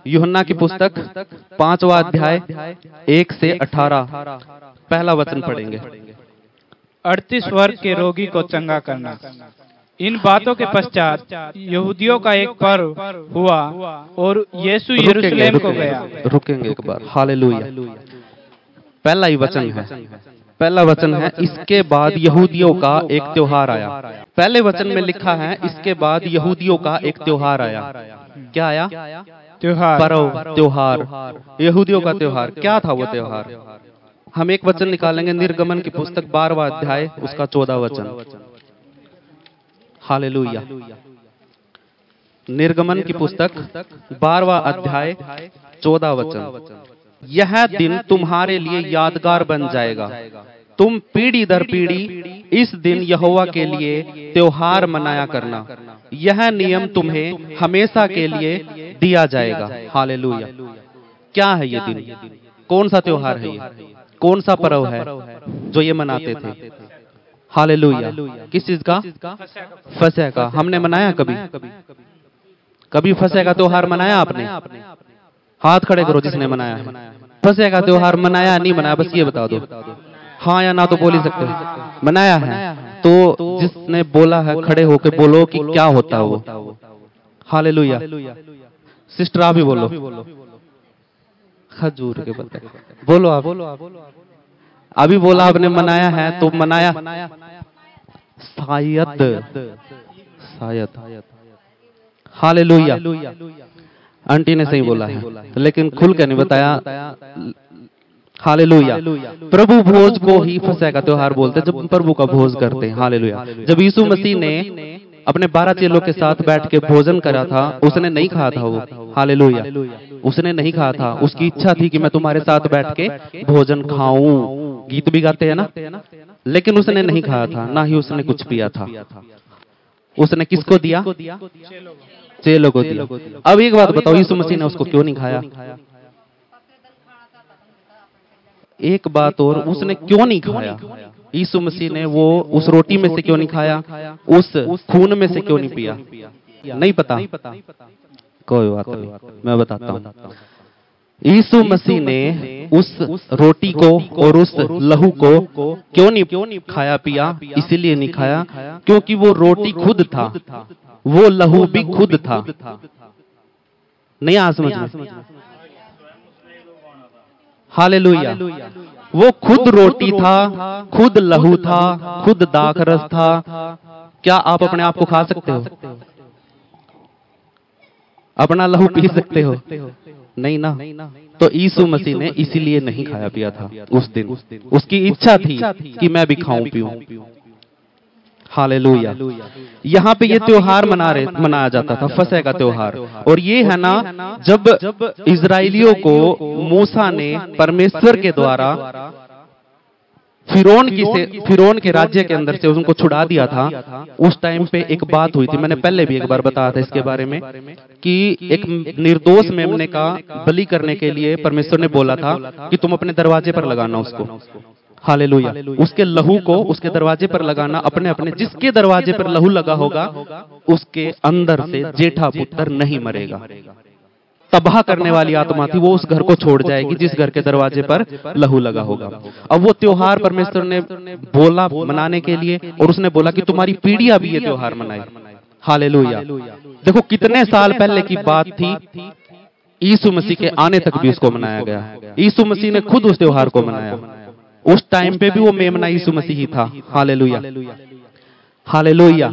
यूहन्ना की पुस्तक 5वां अध्याय 1 से 18 पहला वचन पढ़ेंगे। 38 वर्ग के रोगी को चंगा करना। इन बातों के पश्चात यहूदियों का एक पर्व हुआ और यीशु यरूशलेम को गया। रुकेंगे एक बार। हालेलुया। पहला ही वचन है, पहला वचन है, इसके बाद यहूदियों का एक त्योहार आया। पहले वचन में लिखा है इसके बाद यहूदियों का एक त्योहार आया। क्या आया? त्योहार, पर्व, त्योहार, यहूदियों का त्योहार। क्या था वो त्योहार? हम एक वचन निकालेंगे, निर्गमन की पुस्तक 12वां अध्याय उसका 14 वचन। हालेलुया। निर्गमन की पुस्तक 12वां अध्याय 14 वचन। यह दिन तुम्हारे लिए यादगार बन जाएगा, तुम पीढ़ी दर पीढ़ी इस दिन यहोवा के लिए त्योहार मनाया करना। यह नियम तुम्हें हमेशा के लिए दिया जाएगा। हालेलुया। क्या है ये दिन? कौन सा त्योहार है ये? कौन सा पर्व है जो ये मनाते थे? हालेलुया। किस चीज का? फसह का। हमने मनाया कभी? कभी फसह का त्योहार मनाया आपने? हाथ खड़े करो जिसने मनाया है। फसह का त्योहार मनाया नहीं मनाया, बस ये बता दो। हाँ या ना तो बोल ही सकते हो। मनाया है तो जिसने बोला है खड़े होके बोलो कि क्या होता है वो। हालेलुया। सिस्टर आप भी बोलो। खजूर के पत्ते बोलो आप। अभी बोला आपने मनाया है तो मनाया शायद। हालेलुया। आंटी ने सही बोला है लेकिन खुल के नहीं बताया। हालेलुया। प्रभु भोज को ही फसह का त्योहार बोलते हैं, जब प्रभु का भोज करते हैं। हालेलुया। जब यीशु मसीह ने अपने 12 चेलों के साथ बैठ के भोजन करा था, उसने नहीं कहा था वो। हालेलुया। उसने नहीं कहा था, उसकी इच्छा थी कि मैं तुम्हारे साथ बैठ के भोजन खाऊं। गीत भी गाते हैं ना, लेकिन उसने नहीं कहा था, ना ही उसने कुछ पिया था। उसने किसको दिया? चेलों को दिया। अब एक बात बताओ, यीशु मसीह ने उसको क्यों नहीं खाया? एक बात और, उसने क्यों नहीं खाया? यीशु मसीह ने वो उस रोटी में से क्यों नहीं खाया? उस खून में से क्यों नहीं पिया? नहीं पता? कोई बात नहीं, मैं बताता हूँ। यीशु मसीह ने उस रोटी को और उस लहू को क्यों नहीं खाया पिया? इसीलिए नहीं खाया क्योंकि वो रोटी खुद था, वो लहू भी खुद था। नहीं आ समझ में? हालेलुया। वो खुद रोटी था, खुद लहू था, खुद दाखरस था। क्या आप अपने आप को खा सकते हो? अपना लहू पी सकते हो? नहीं ना। तो यीशु मसीह ने इसीलिए नहीं खाया पिया था उस दिन। उसकी इच्छा थी कि मैं भी खाऊं पीऊं। हालेलुया। यहाँ पे ये त्योहार मनाया जाता था, फसह का त्योहार। और ये है ना, जब इजराइलियों को मूसा ने परमेश्वर के द्वारा फिरौन के राज्य के अंदर से उनको छुड़ा दिया था, उस टाइम पे एक बात हुई थी। मैंने पहले भी एक बार बताया था इसके बारे में कि एक निर्दोष मेमने का बलि करने के लिए परमेश्वर ने बोला था कि तुम अपने दरवाजे पर लगाना उसको। हालेलुया। उसके लहू को उसके दरवाजे पर लगाना। अपने अपने जिसके दरवाजे पर लहू लगा होगा उसके अंदर से जेठा पुत्र नहीं मरेगा। तबाह करने वाली आत्मा थी, वो उस घर को छोड़ जाएगी जिस घर के दरवाजे पर लहू लगा होगा। अब वो त्योहार परमेश्वर ने बोला मनाने के लिए, और उसने बोला कि तुम्हारी पीढ़ियां भी ये त्योहार मनाए। हालेलुया। देखो कितने साल पहले की बात थी, यीशु मसीह के आने तक भी उसको मनाया गया। यीशु मसीह ने खुद उस त्योहार को मनाया। उस टाइम पे भी वो मेमना यीशु मसीह ही था। हालेलुया। हालेलुया।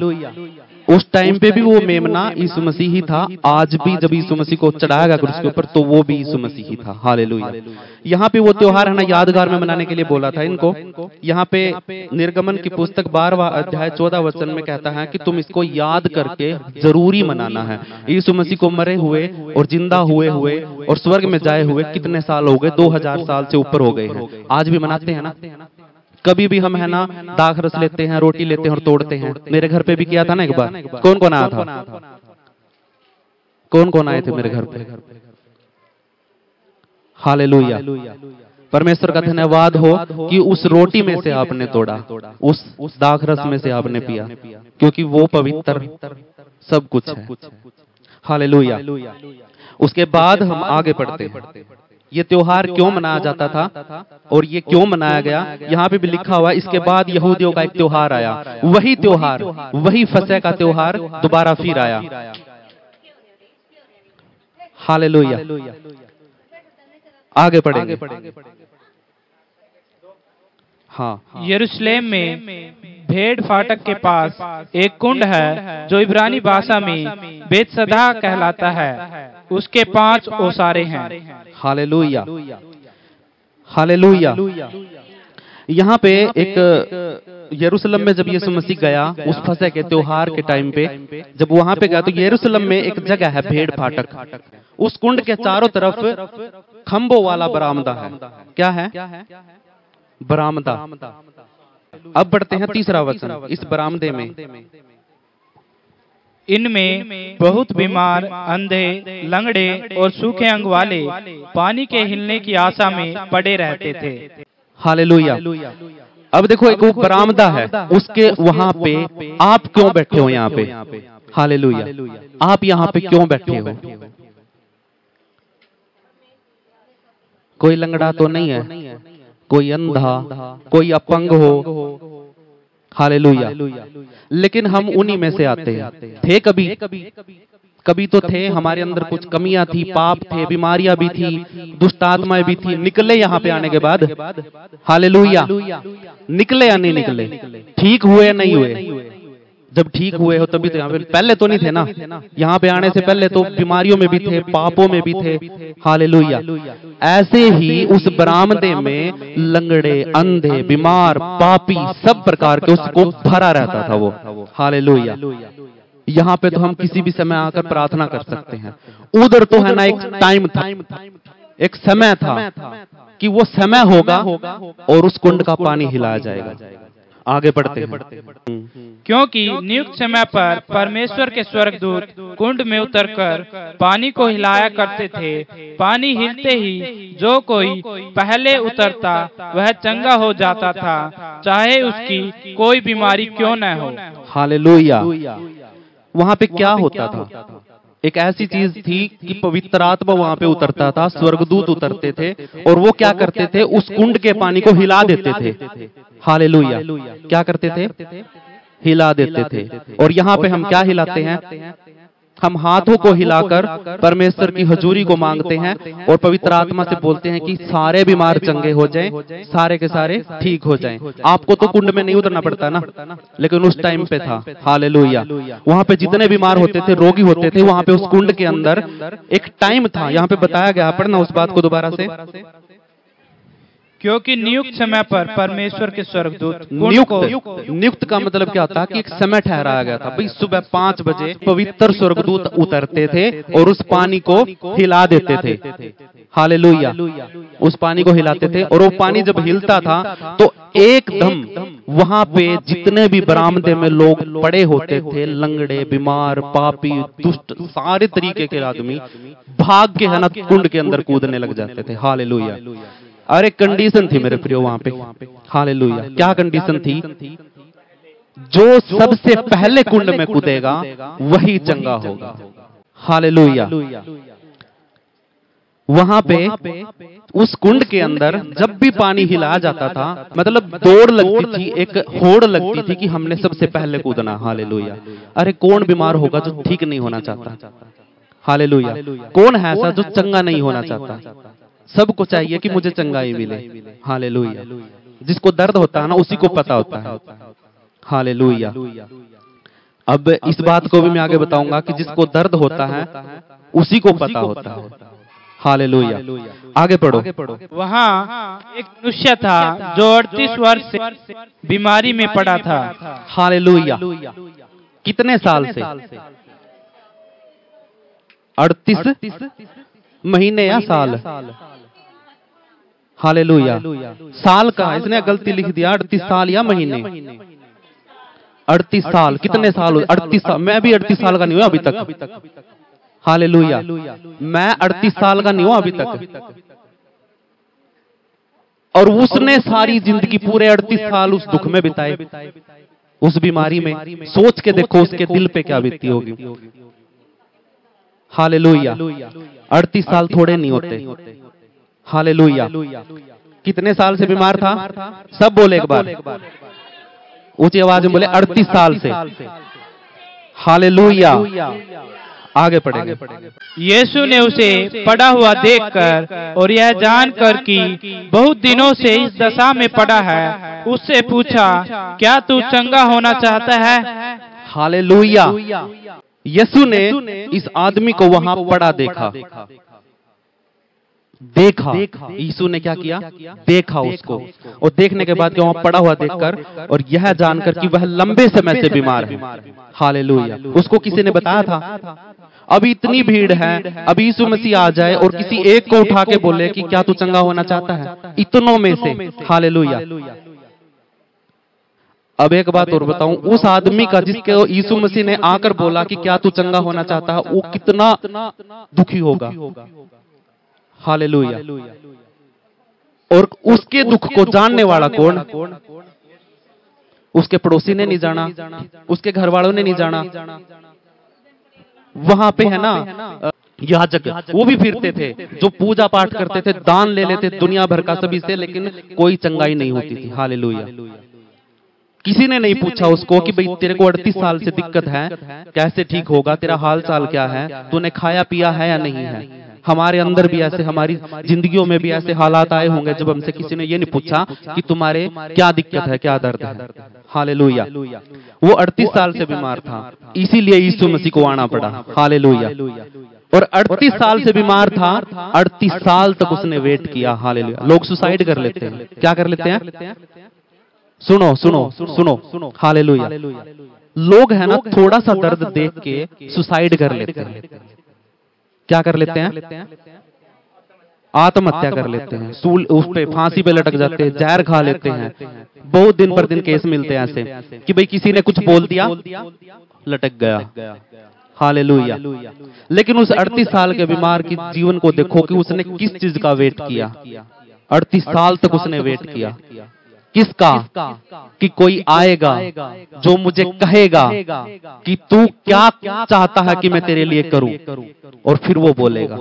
उस टाइम पे भी वो मेमना यीशु मसीह ही था। आज भी जब यीशु मसीह को चढ़ाया गया क्रूस के ऊपर तो वो भी यीशु मसीह ही था। हालेलुया। यहाँ पे वो त्योहार है ना, यादगार में मनाने के लिए बोला था इनको। यहाँ पे निर्गमन की पुस्तक 12वां अध्याय 14 वचन में कहता है कि तुम इसको याद करके जरूरी मनाना है। यीशु मसीह को मरे हुए और जिंदा हुए और स्वर्ग में जाए हुए कितने साल हो गए? 2000 साल से ऊपर हो गए हैं। आज भी मनाते हैं ना। कभी भी हम है ना दाख रस लेते हैं, रोटी लेते हैं और तोड़ते हैं। मेरे घर पे भी किया था ना एक बार। कौन कौन आया था? कौन कौन आए थे मेरे घर पे? हालेलुया। परमेश्वर का धन्यवाद हो कि उस रोटी में से आपने तोड़ा, उस दाख रस में से आपने पिया, क्योंकि वो पवित्र सब कुछ है। हालेलुया। उसके बाद हम आगे बढ़ते हैं। ये त्योहार क्यों मनाया जाता था और ये क्यों मनाया गया, यहाँ पे भी लिखा हुआ है। इसके बाद यहूदियों का एक त्योहार आया, वही त्योहार, वही फसह का त्योहार दोबारा फिर आया। हालेलुया। आगे पढ़ेंगे। हाँ, यरूशलेम में भेड़ फाटक के पास एक कुंड है जो इब्रानी भाषा में बेतसदा कहलाता है। उसके 5 ओसारे हैं। Hallelujah, hallelujah. यहाँ पे एक यरूशलेम में जब यीशु मसीह गया उस फसह के त्योहार के टाइम पे, जब वहां पे गया तो यरूशलेम में एक जगह है भेड़ फाटक। उस कुंड के चारों तरफ खंभों वाला बरामदा है। क्या है? बरामदा। अब बढ़ते हैं तीसरा वचन। इस बरामदे में इनमें बहुत बीमार, अंधे, लंगड़े और सूखे अंग वाले पानी के हिलने की आशा में पड़े रहते थे। हालेलुया। अब देखो एक वो बरामदा है, उसके वहां पे आप क्यों बैठे हो यहाँ पे? हालेलुया। आप यहाँ पे क्यों बैठे हो? कोई लंगड़ा तो नहीं है, कोई अंधा, कोई अपंग हो। हालेलुया। लेकिन हम उन्हीं में से आते हैं। थे कभी तो थे, हमारे अंदर कुछ कमियां थी, पाप थे, बीमारियां भी थी, दुष्ट आत्माएं भी थी। निकले यहाँ पे आने के बाद? हालेलुया। निकले या नहीं निकले? ठीक हुए या नहीं हुए? जब ठीक हुए हो तभी तो यहाँ पे, पहले तो नहीं थे ना। यहाँ पे आने से पहले तो बीमारियों में भी थे, पापों में भी थे। हालेलुया। ऐसे ही उस बरामदे में लंगड़े, अंधे, बीमार, पापी, सब प्रकार के उसको भरा रहता था वो। हालेलुया। यहाँ पे तो हम किसी भी समय आकर प्रार्थना कर सकते हैं। उधर तो है ना एक टाइम था, एक समय था कि वो समय होगा और उस कुंड का पानी हिलाया जाएगा। आगे बढ़ते हैं। क्योंकि नियुक्त समय पर परमेश्वर के स्वर्गदूत कुंड में उतरकर पानी को हिलाया करते थे। पानी हिलते ही जो कोई पहले उतरता वह चंगा हो जाता था, चाहे उसकी कोई बीमारी क्यों न हो। हालेलुया। वहां पे क्या होता था? एक ऐसी चीज थी कि पवित्र आत्मा वहां पे उतरता था, स्वर्गदूत उतरते थे और वो क्या करते थे? उस कुंड के पानी को हिला देते थे। हालेलुया। क्या करते थे? हिला देते थे। और यहाँ पे हम क्या हिलाते हैं? हम हाथों को हिलाकर परमेश्वर की हजूरी को मांगते हैं और पवित्र आत्मा से बोलते हैं कि सारे बीमार चंगे हो जाएं, सारे के सारे ठीक हो जाएं। आपको तो कुंड में नहीं उतरना पड़ता ना, लेकिन उस टाइम पे था। हालेलुया। वहां पे जितने बीमार होते थे, रोगी होते थे, वहां पे उस कुंड के अंदर एक टाइम था। यहाँ पे बताया गया, पढ़ना उस बात को दोबारा से। क्योंकि नियुक्त समय पर परमेश्वर के स्वर्गदूत नियुक्त का मतलब क्या होता है? कि एक समय ठहराया गया था। भाई सुबह 5 बजे पवित्र स्वर्गदूत उतरते थे और उस पानी को हिला देते थे। हालेलुया। उस पानी को हिलाते थे और वो पानी जब हिलता था तो एकदम वहां पे जितने भी बरामदे में लोग पड़े होते थे, लंगड़े, बीमार, पापी, दुष्ट, सारे तरीके के आदमी भाग के है ना कुंड के अंदर कूदने लग जाते थे। हालेलुया। अरे कंडीशन थी मेरे प्रियो वहां पे। हालेलुया। क्या कंडीशन थी? जो सबसे पहले कुंड में कूदेगा वही चंगा होगा। हालेलुया। वहां पे उस कुंड के अंदर जब भी पानी हिलाया जाता था, मतलब दौड़ लगती थी, एक होड़ लगती थी कि हमने सबसे पहले कूदना। हालेलुया। अरे कौन बीमार होगा जो ठीक नहीं होना चाहता? हालेलुया। कौन है ऐसा जो चंगा नहीं होना चाहता? सबको चाहिए कि मुझे चंगाई मिले। हालेलुया। जिसको दर्द होता है ना उसी को पता होता है। हालेलुया। अब इस बात को भी मैं आगे बताऊंगा कि जिसको दर्द होता है उसी को पता होता है। हालेलुया। आगे पढ़ो। वहाँ एक मनुष्य था जो 38 वर्ष से बीमारी में पड़ा था। हालेलुया। कितने साल से? 38 महीने या साल? हालेलुया। साल का इसने गलती लिख दिया, 38 साल या महीने? 38 साल। कितने साल? 38 साल। मैं भी 38 साल का नहीं हुआ अभी तक। हालेलुया। मैं 38 साल का नहीं हुआ अभी तक। और उसने सारी जिंदगी पूरे 38 साल उस दुख में बिताए, उस बीमारी में। सोच के देखो उसके दिल पे क्या बीती होगी। हालेलुया। 38 साल थोड़े नहीं होते। हालेलुया। कितने साल से बीमार था? सब बोले एक बार, ऊंची आवाज में बोले 38 साल से। हालेलुया। आगे पढ़ेंगे। यीशु ने उसे पड़ा हुआ देखकर और यह जानकर कि बहुत दिनों से इस दशा में पड़ा है, उससे पूछा, क्या तू चंगा होना चाहता है? हालेलुया। यीशु ने इस आदमी को वहां पड़ा देखा। यीशु ने क्या किया? देखा उसको, और देखने के बाद वहां पड़ा हुआ देखकर और यह जानकर कि वह लंबे समय से बीमार है। हालेलुया। उसको किसी ने बताया था? अभी इतनी भीड़ है, अभी यीशु मसीह आ जाए और किसी एक को उठा के बोले कि क्या तू चंगा होना चाहता है, इतनों में से। हालेलुया। अब एक बात और बताऊं, उस आदमी का जिसके यीशु मसीह ने आकर बोला कि क्या तू चंगा होना चाहता है, वो कितना दुखी होगा। हालेलुया। और उसके दुख को जानने वाला कौन? उसके पड़ोसी ने नहीं जाना, उसके घर वालों ने नहीं जाना। वहां पे है ना याजक, वो भी फिरते थे, जो पूजा पाठ करते थे, दान ले लेते दुनिया भर का सभी से, लेकिन कोई चंगाई नहीं होती थी। हालेलुया। किसी ने नहीं पूछा उसको कि भाई तेरे को 38 साल से दिक्कत है, कैसे ठीक होगा, तेरा हाल चाल क्या है, तूने खाया पिया है या नहीं है। हमारे अंदर भी ऐसे, हमारी जिंदगियों में भी ऐसे हालात आए होंगे जब हमसे किसी ने ये नहीं पूछा कि तुम्हारे क्या दिक्कत है, क्या दर्द है। हालेलुया। वो 38 साल से बीमार था, इसीलिए यीशु मसीह को आना पड़ा। हालेलुया। और 38 साल से बीमार था, 38 साल तक उसने वेट किया। हालेलुया। लोग सुसाइड कर लेते हैं, क्या कर लेते हैं? सुनो सुनो सुनो। हालेलुया। लोग है ना थोड़ा सा दर्द देख के सुसाइड कर लेते हैं। क्या कर लेते हैं? आत्महत्या कर लेते हैं, उस पे फांसी पे लटक जाते हैं, जहर खा लेते हैं। बहुत दिन पर दिन केस मिलते हैं ऐसे कि भाई किसी ने कुछ बोल दिया, लटक गया। हालेलुया। लेकिन उस 38 साल के बीमार की जीवन को देखो कि उसने किस चीज का वेट किया। 38 साल तक उसने वेट किया। किसका? कि कोई आएगा जो मुझे कहेगा कि तू क्या चाहता है कि मैं तेरे लिए करूं, और फिर वो बोलेगा।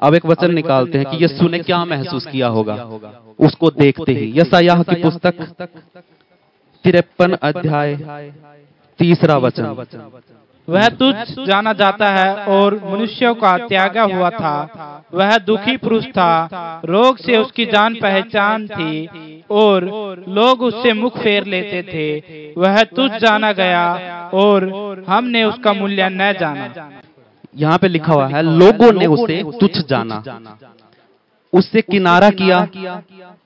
अब एक वचन निकालते हैं कि यीशु ने क्या महसूस किया होगा उसको देखते ही। यशायाह की पुस्तक 53 अध्याय 3 वचन। वह तुच्छ जाना जाता है और मनुष्यों का त्यागा हुआ था, वह दुखी पुरुष था, रोग से उसकी जान पहचान थी और लोग उससे मुख फेर लेते थे। वह तुच्छ जाना गया और हमने उसका मूल्य न जाना। यहाँ पे लिखा हुआ है लोगों ने उसे तुच्छ जाना, उससे किनारा किया।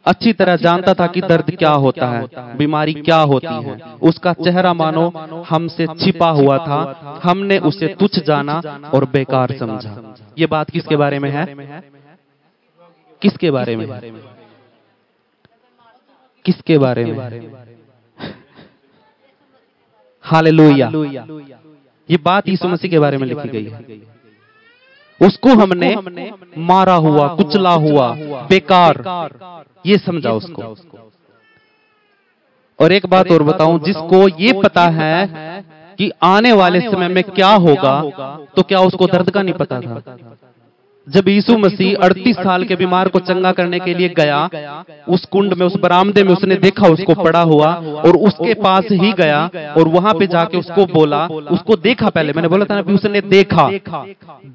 अच्छी तरह जानता था कि दर्द क्या होता है, बीमारी क्या होती है। उसका चेहरा मानो हमसे छिपा हुआ था, हमने उसे तुच्छ जाना और बेकार समझा। ये बात किसके बारे में है? किसके बारे में? किसके बारे में? हालेलुया। ये बात यीशु मसीह के बारे में लिखी गई है। उसको हमने मारा हुआ, कुचला हुआ, बेकार, ये समझा उसको। और एक बात और बताऊं, जिसको ये पता है कि आने वाले समय में क्या होगा, तो क्या उसको दर्द का नहीं पता था? जब यीशु मसीह 38 साल के बीमार को चंगा करने के लिए गया, उस कुंड में, उस बरामदे में उसने देखा उसको पड़ा हुआ, और उसके पास ही गया और वहां पे जाके उसको बोला, उसको देखा। पहले मैंने बोला था ना, उसने देखा,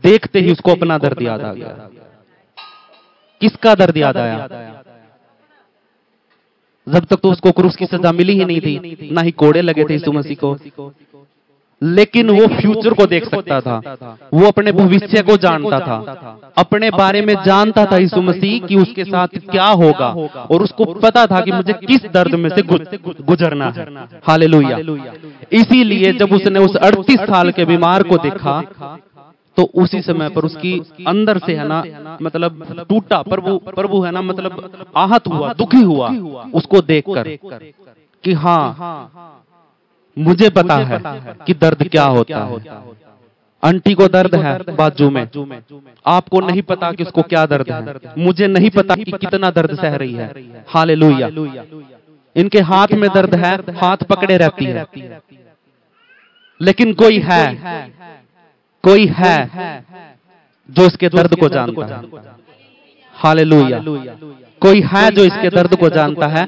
देखते ही उसको अपना दर्द याद आ गया। किसका दर्द याद आया? जब तक तो उसको क्रूस की सजा मिली ही नहीं थी, ना ही कोड़े लगे थे यीशु मसीह को, लेकिन वो फ्यूचर को देख सकता था, वो अपने भविष्य को जानता था, अपने बारे में जानता था यीशु मसीह कि उसके साथ क्या होगा, और उसको पता था कि मुझे किस दर्द में से गुजरना है। हालेलुया। इसीलिए जब उसने उस 38 साल के बीमार को देखा, तो उसी समय पर उसकी अंदर से है ना, मतलब टूटा, प्रभु है ना, मतलब आहत हुआ, दुखी हुआ उसको देखकर कि हाँ, मुझे पता है कि दर्द क्या होता है। आंटी को दर्द है बाजू में, आपको नहीं पता कि उसको क्या दर्द है, मुझे नहीं पता कि कितना दर्द सह रही है। हालेलुया। इनके हाथ में दर्द है, हाथ पकड़े रहती है, लेकिन कोई है जो इसके दर्द को जानता है। हालेलुया। कोई है जो इसके दर्द को जानता है,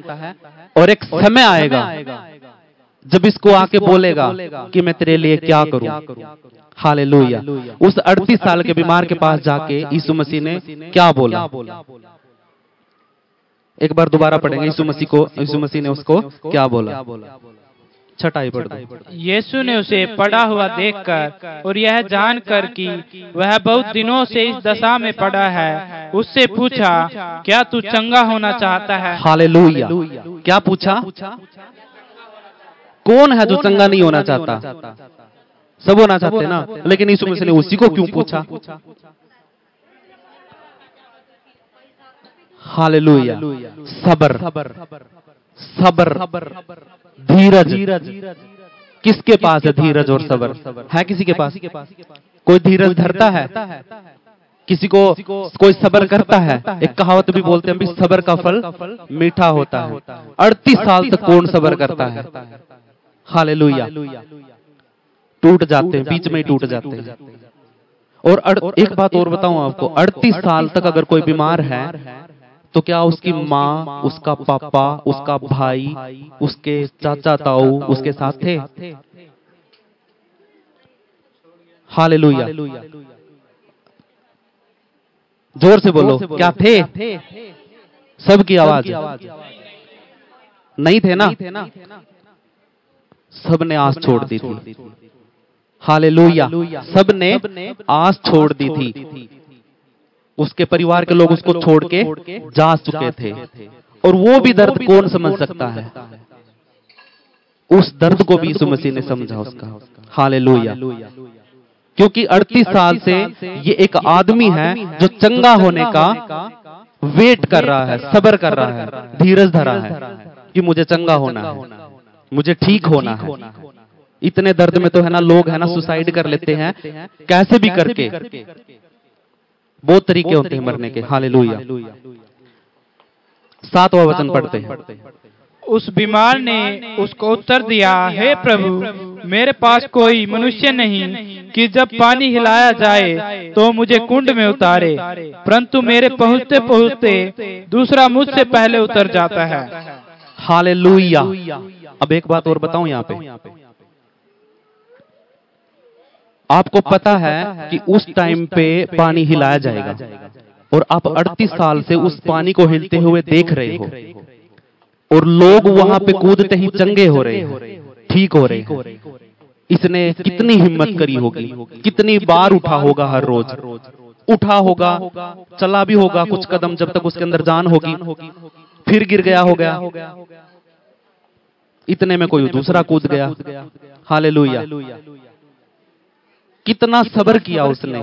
और एक समय आएगा जब इसको आके बोलेगा कि मैं तेरे लिए क्या करूं। हालेलुया। उस 38 साल के बीमार के पास जाके यीशु मसीह ने क्या बोला? एक बार दोबारा पढ़ेंगे। यीशु मसीह ने उसको क्या बोला? छटाई पढ़ दो। यीशु ने उसे पड़ा हुआ देखकर और यह जानकर कि वह बहुत दिनों से इस दशा में पड़ा है, उससे पूछा, क्या तू चंगा होना चाहता है? हालेलुया। क्या पूछा? कौन है जो चंगा नहीं होना चाहता? सब होना चाहते ना, लेकिन यीशु मसीह ने उसी को क्यों पूछा? हालेलुया। सबर, सबर, धीरज। किसके पास है धीरज और सबर? है किसी के पास? कोई धीरज धरता है? किसी को कोई सबर करता है? एक कहावत भी बोलते हैं, सबर का फल मीठा होता है। 38 साल तक कौन सबर करता है? हालेलुया। टूट जाते हैं, बीच में ही टूट जाते हैं। और एक बात और बताऊं आपको, 38 साल तक अगर कोई बीमार है तो क्या उसकी माँ, उसका पापा, उसका भाई, उसके चाचा ताऊ उसके साथ थे? हालेलुया। जोर से बोलो, क्या थे? सबकी आवाज नहीं थे ना? सबने आस छोड़ दी थी। हालेलुया। सबने आस छोड़ दी थी। उसके परिवार के लोग उसको छोड़ के जा चुके थे, और वो भी दर्द कौन समझ सकता है? उस दर्द को भी यीशु मसीह ने समझा उसका। हालेलुया। क्योंकि 38 साल से ये एक आदमी है जो चंगा होने का वेट कर रहा है, सब्र कर रहा है, धीरज धरा है कि मुझे चंगा होना है, मुझे ठीक होना है। इतने दर्द में तो है ना, लोग है ना सुसाइड कर लेते हैं, कैसे भी करके। बहुत तरीके होते हैं मरने के। हालेलुया। 7वां वचन पढ़ते हैं। उस बीमार ने उसको उत्तर दिया, हे प्रभु, मेरे पास कोई मनुष्य नहीं कि जब पानी हिलाया जाए तो मुझे कुंड में उतारे, परंतु मेरे पहुंचते पहुंचते दूसरा मुझसे पहले उतर जाता है। हालेलुया। अब एक बात और बताऊं यहाँ पे, आपको पता है कि उस टाइम पे पानी हिलाया जाएगा, और आप 38 साल से उस पानी को हिलते हुए देख रहे हो, और लोग वहां पे कूदते ही चंगे हो रहे हैं, ठीक हो रहे हैं। इसने कितनी हिम्मत करी होगी, कितनी बार उठा होगा, हर रोज उठा होगा, चला भी होगा कुछ कदम जब तक उसके अंदर जान होगी, फिर गिर गया होगा, इतने में कोई दूसरा कूद गया। हालेलुया। कितना सब्र किया उसने।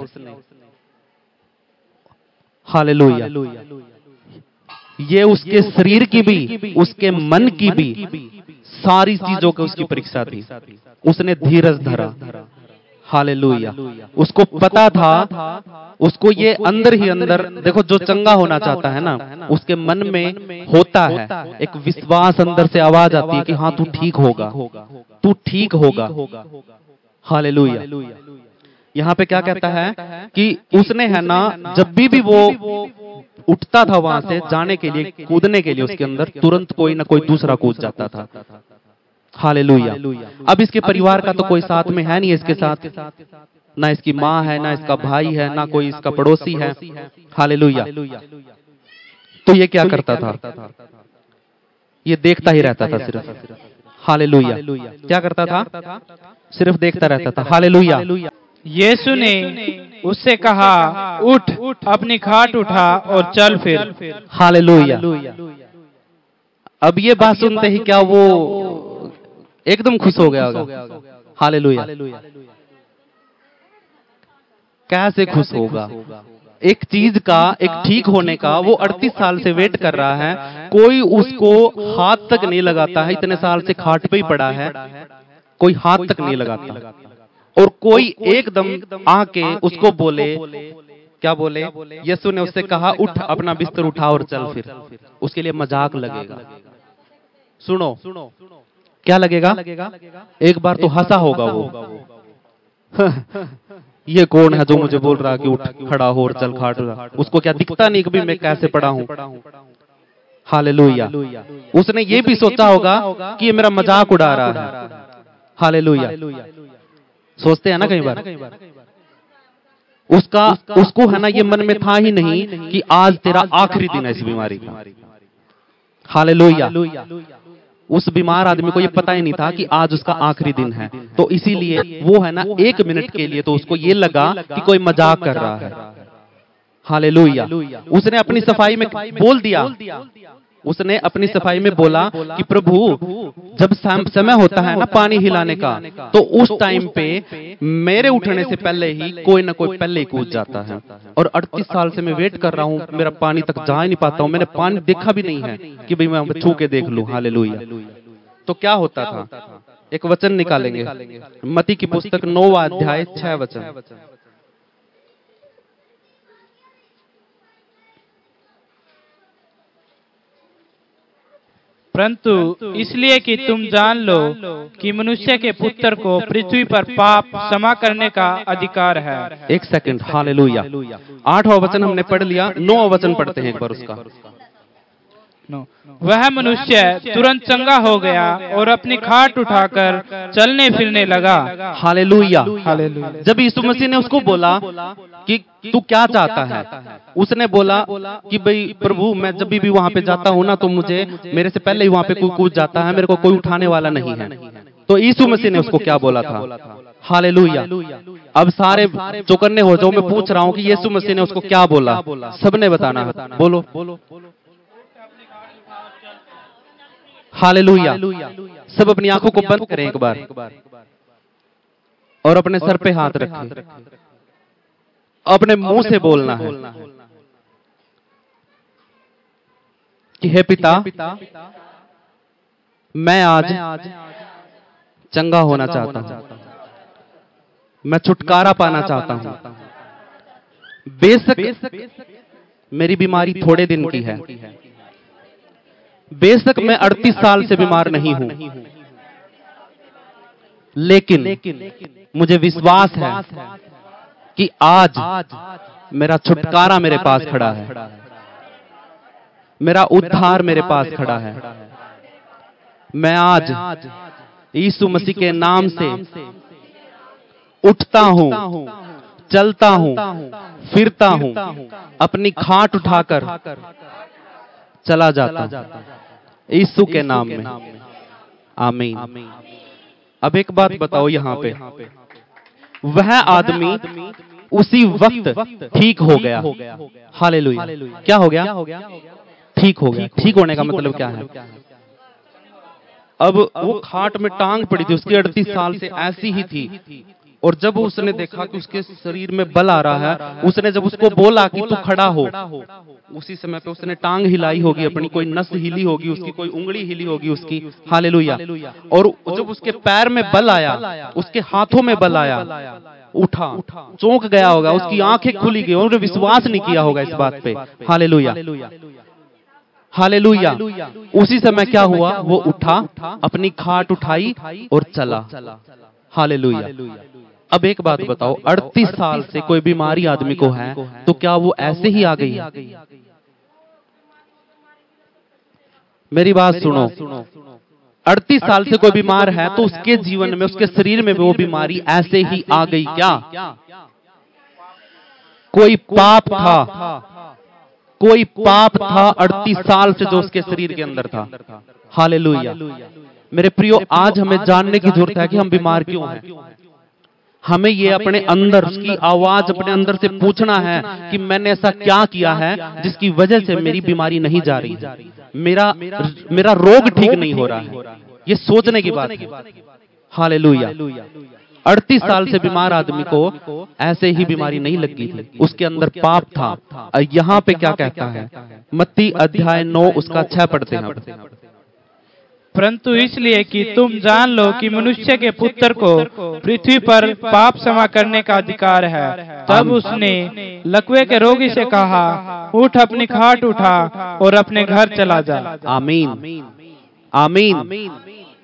हालेलुया। ये उसके शरीर की भी, उसके मन की भी, सारी चीजों की उसकी परीक्षा थी। उसने धीरज धरा। हालेलुया। उसको पता था, उसको ये अंदर ही अंदर, देखो जो चंगा होना चाहता है ना, उसके मन में होता है एक विश्वास, अंदर से आवाज आती है कि हाँ तू ठीक होगा, तू ठीक होगा। हालेलुया। यहाँ पे क्या कहता है कि उसने है ना, जब भी वो उठता था वहां से जाने के लिए, कूदने के लिए, उसके अंदर तुरंत कोई ना कोई दूसरा कूद जाता था। हालेलुया। अब इसके परिवार का तो कोई साथ में है नहीं, इसके साथ ना इसकी माँ है, ना इसका भाई है, ना कोई इसका पड़ोसी है। हालेलुया। तो ये क्या करता था? ये देखता ही रहता था सिर्फ। हालेलुया। क्या करता था? सिर्फ देखता रहता था। हालेलुया। यीशु ने उससे कहा, उठ, अपनी खाट उठा और चल फिर। हालेलुया। अब ये बात सुनते ही क्या वो एकदम खुश हो गया होगा? हालेलुया। कैसे खुश होगा? एक चीज का, एक ठीक होने का वो 38 साल से वेट कर रहा है, कोई उसको हाथ तक नहीं लगाता है। इतने साल से खाट पे ही पड़ा है, कोई हाथ तक नहीं लगाता, और कोई एकदम आके उसको बोले, क्या बोले? यीशु ने उससे कहा, उठ, अपना बिस्तर उठा और चल फिर। उसके लिए मजाक लगेगा। सुनो, क्या लगेगा? एक बार तो हंसा होगा वो। ये कौन है जो मुझे बोल रहा है कि उठ खड़ा हो और चल खाट रहा? उसको क्या दिखता नहीं कि भी मैं कैसे पड़ा हूं? हालेलुया। उसने ये भी सोचा होगा कि ये मेरा मजाक उड़ा रहा है। हालेलुया। सोचते हैं ना कई बार। उसको है ना ये मन में था ही नहीं कि आज तेरा आखिरी दिन है इस बीमारी का। हालेलुया। उस बीमार आदमी को ये पता ही नहीं था कि आज उसका आखिरी दिन है, तो इसीलिए वो है ना 1 मिनट के लिए तो उसको ये लगा कि कोई मजाक कर रहा है। हालेलुया। उसने अपनी सफाई में बोल दिया, उसने अपनी सफाई में बोला कि प्रभु जब समय होता है ना पानी हिलाने का, तो उस टाइम पे मेरे उठने से पहले ही कोई ना कोई पहले ही कूद जाता है, और 38 साल से मैं वेट कर रहा हूं, मेरा पानी तक जा ही नहीं पाता हूं, मैंने पानी देखा भी नहीं है कि भाई मैं छू के देख लूं। हालेलुया। तो क्या होता था? एक वचन निकालेंगे, मत्ती की पुस्तक 9वां अध्याय 6 वचन। परंतु इसलिए कि तुम जान लो कि मनुष्य के पुत्र को पृथ्वी पर पाप क्षमा करने का अधिकार है। एक सेकंड। हालेलुया। 8वां वचन हमने पढ़ लिया, 9वां वचन पढ़ते हैं एक बार उसका। वह मनुष्य तुरंत चंगा हो गया और अपनी खाट उठाकर चलने फिरने लगा। हालेलुया। जब यीशु मसीह ने उसको बोला कि तू क्या चाहता है, उसने बोला कि भाई प्रभु मैं जब भी वहां पे जाता हूं ना, तो मुझे मेरे से पहले ही वहां पे कोई कूद जाता है, मेरे को कोई उठाने वाला नहीं है। तो यीशु मसीह ने उसको क्या बोला था? हालेलुया। अब सारे चौकन्ने हो जाओ, मैं पूछ रहा हूं कि यीशु मसीह ने उसको क्या बोला? सबने बताना है, बोलो। हालेलुया। सब अपनी आंखों को बंद करें एक बार और अपने सर पे हाथ रखें, अपने मुंह से बोलना है कि हे पिता, मैं आज चंगा होना चाहता हूं, मैं छुटकारा पाना चाहता हूं। बेशक मेरी बीमारी थोड़े दिन की है, बेशक मैं 38 साल से बीमार नहीं हूं, लेकिन मुझे विश्वास है कि आज मेरा छुटकारा मेरे पास खड़ा है, मेरा उद्धार मेरे पास खड़ा है। मैं आज यीशु मसीह के नाम से उठता हूं, चलता हूं, फिरता हूं, अपनी खाट उठाकर चला जाता यीशु के नाम में। आमीन। अब एक बात बताओ, यहां पे वह आदमी उसी वक्त ठीक हो गया। हालेलुया। क्या हो गया? ठीक हो गया। ठीक होने का मतलब क्या है? अब वो खाट में टांग पड़ी थी, उसकी 38 साल से ऐसी ही थी, और जब उसने देखा कि उसके शरीर में बल आ रहा है, उसने जब उसको बोला कि तू खड़ा हो, उसी समय पे उसने टांग हिलाई होगी अपनी, कोई नस हिली होगी उसकी, कोई उंगली हिली होगी उसकी। हालेलुया। और जब उसके पैर में बल आया, उसके हाथों में बल आया, उठा, चौंक गया होगा, उसकी आंखें खुली गई, उन्होंने विश्वास नहीं किया होगा इस बात पे। हालेलुया। हालेलुया। उसी समय क्या हुआ? वो उठा, अपनी खाट उठाई और चला। हालेलुया। अब एक बात बताओ, 38 साल से कोई बीमारी आदमी को है, तो क्या वो ऐसे ही आ गई है? मेरी बात सुनो, 38 साल से कोई बीमार है तो उसके जीवन में, उसके शरीर में वो बीमारी ऐसे ही आ गई क्या? कोई पाप था, कोई पाप था 38 साल से जो उसके शरीर के अंदर था। हालेलुया। मेरे प्रियो, आज हमें जानने की जरूरत है कि हम बीमार क्यों हैं। हमें ये अपने अंदर, उसकी आवाज अपने अंदर से पूछना है कि मैंने ऐसा क्या किया है जिसकी वजह से मेरी बीमारी नहीं जा रही, मेरा रोग ठीक नहीं हो रहा है। ये सोचने की बात है। हालेलुया। 38 साल से बीमार आदमी को ऐसे ही बीमारी नहीं लगी थी, उसके अंदर पाप था। यहाँ पे क्या कहता है? मत्ती अध्याय 9 उसका 6 पढ़ते हैं। परंतु इसलिए कि तुम जान लो कि मनुष्य के पुत्र को पृथ्वी पर पाप क्षमा करने का अधिकार है। तब उसने लकवे के रोगी से कहा, उठ, अपनी खाट उठा और अपने घर चला जा। आमीन। आमीन।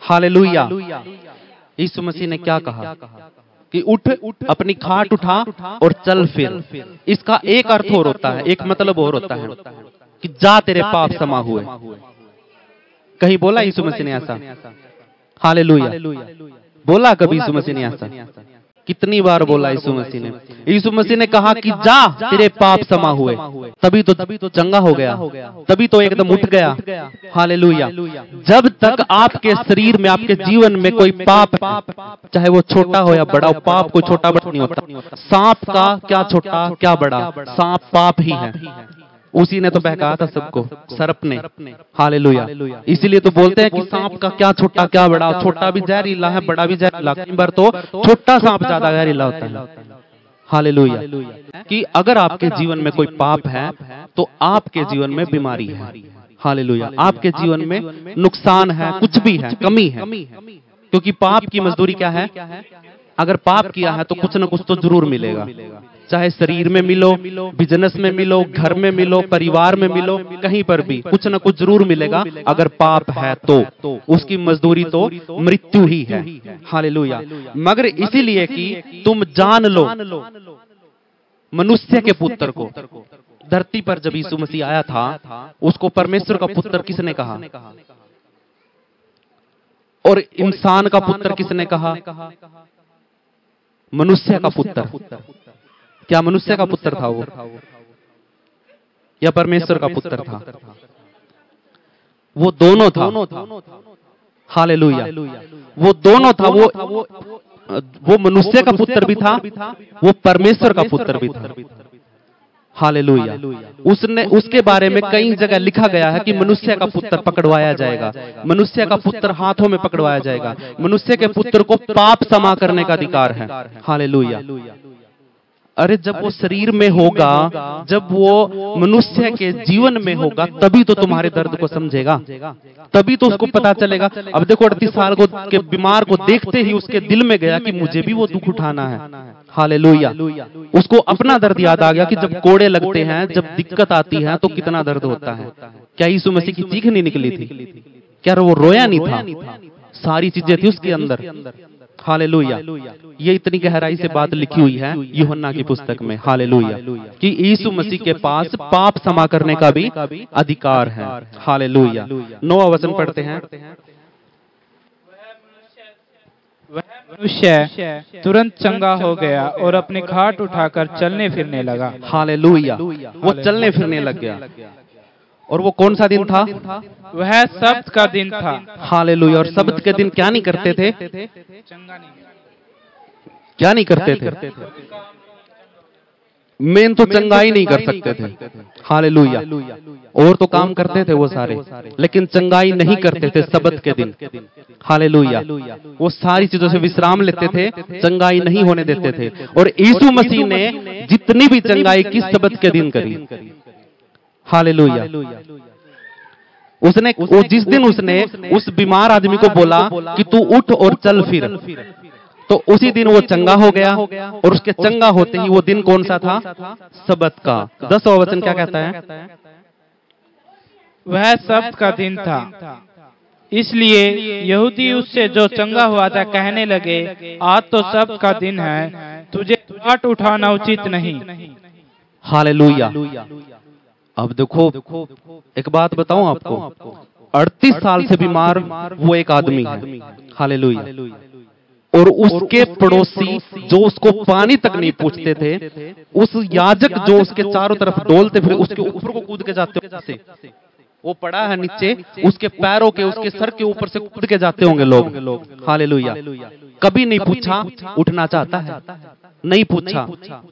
हालेलुया। यीशु मसीह ने क्या कहा? कि उठ, अपनी खाट उठा और चल फिर। इसका एक अर्थ और होता है, एक मतलब और होता है कि जा तेरे पाप क्षमा हुए। कहीं बोला यीशु मसीह ने ऐसा? हालेलुया। बोला कभी यीशु मसीह ने ऐसा? कितनी बार बोला यीशु मसीह ने? यीशु मसीह ने कहा कि जा तेरे पाप क्षमा हुए, तभी तो चंगा हो गया, तभी तो एकदम उठ गया। हालेलुया। जब तक आपके शरीर में, आपके जीवन में कोई पाप, चाहे वो छोटा हो या बड़ा, पाप कोई छोटा बड़ा नहीं होता। सांप का क्या छोटा क्या बड़ा, सांप पाप ही है। उसी ने तो बहकाया था सबको, सर्प ने। हालेलुया। इसीलिए तो बोलते हैं कि सांप का क्या छोटा क्या बड़ा, छोटा भी जहरीला है, बड़ा भी जहरीला। कई बार तो छोटा सांप ज्यादा जहरीला होता है। हालेलुया। कि अगर आपके जीवन में कोई पाप है तो आपके जीवन में बीमारी है। हालेलुया। आपके जीवन में नुकसान है, कुछ भी है, कमी है। क्योंकि पाप की मजदूरी क्या है? अगर पाप किया है तो कुछ ना कुछ तो जरूर मिलेगा, चाहे शरीर में मिलो, बिजनेस में मिलो, घर में मिलो, परिवार में मिलो, कहीं पर भी कुछ ना कुछ जरूर मिलेगा। अगर पाप है तो उसकी मजदूरी तो मृत्यु ही है। हालेलुया। मगर इसीलिए कि तुम जान लो मनुष्य के पुत्र को। धरती पर जब यीशु मसीह आया था, उसको परमेश्वर का पुत्र किसने कहा? और इंसान का पुत्र किसने कहा? मनुष्य का पुत्र। क्या मनुष्य का पुत्र था वो, या परमेश्वर का पुत्र था? वो दोनों था। हालेलुया। वो दोनों था। वो मनुष्य का पुत्र भी था, वो परमेश्वर का पुत्र भी था। हालेलुया। उसके बारे में कई जगह लिखा गया है कि मनुष्य का पुत्र पकड़वाया जाएगा, मनुष्य का पुत्र हाथों में पकड़वाया जाएगा, मनुष्य के पुत्र को पाप क्षमा करने का अधिकार है। हालेलुया। अरे जब वो शरीर में होगा, जब वो मनुष्य के जीवन में होगा, तभी तो तुम्हारे दर्द को समझेगा, तभी तो उसको पता चलेगा। अब देखो 38 साल के बीमार को देखते ही उसके दिल में गया कि मुझे भी वो दुख उठाना है। हालेलुया। उसको अपना दर्द याद आ गया कि जब कोड़े लगते हैं, जब दिक्कत आती है तो कितना दर्द होता है। क्या यीशु मसीह की चीख नहीं निकली थी? क्या वो रोया नहीं था? सारी चीजें थी उसके अंदर। हालेलुया। ये इतनी गहराई से बात लिखी हुई है यूहन्ना की पुस्तक में। हालेलुया। कि यीशु मसीह के पास पाप क्षमा करने का भी अधिकार है। हालेलुया। 9वां वचन पढ़ते हैं। वह मनुष्य तुरंत चंगा हो गया और अपनी खाट उठाकर चलने फिरने लगा। हालेलुया। वो चलने फिरने लग गया। और वो कौन सा दिन था? वह सब्त का दिन था। हालेलुया। और सब्त के दिन क्या नहीं करते थे? क्या नहीं करते थे? मेन तो चंगाई नहीं कर सकते थे। हालेलुया। और तो काम करते थे वो सारे, लेकिन चंगाई नहीं करते थे सब्त के दिन। हालेलुया। वो सारी चीजों से विश्राम लेते थे, चंगाई नहीं होने देते थे। और यीशु मसीह ने जितनी भी चंगाई किस सब्त के दिन करी। हालेलुया। उसने जिस दिन उसने उस बीमार आदमी को बोला कि तू उठ और चल फिर, तो उसी दिन वो चंगा हो गया। और उसके चंगा होते ही वो दिन कौन सा था? सब्त का। 10वां वचन क्या कहता है? वह सब्त का दिन था। इसलिए यहूदी उससे जो चंगा हुआ था कहने लगे, आज तो सब्त का दिन है, तुझे खाट उठाना उचित नहीं। हालेलुया। अब देखो, एक बात बताऊं आपको, 38 साल से बीमार वो एक आदमी है। हालेलुया। और उसके पड़ोसी जो उसको पानी तक नहीं पूछते थे, उस याजक जो उसके चारों तरफ डोलते फिर उसके ऊपर को कूद के जाते होंगे, वो पड़ा है नीचे, उसके पैरों के, उसके सर के ऊपर से कूद के जाते होंगे लोग। हालेलुया। कभी नहीं पूछा उठना चाहता है, नहीं पूछा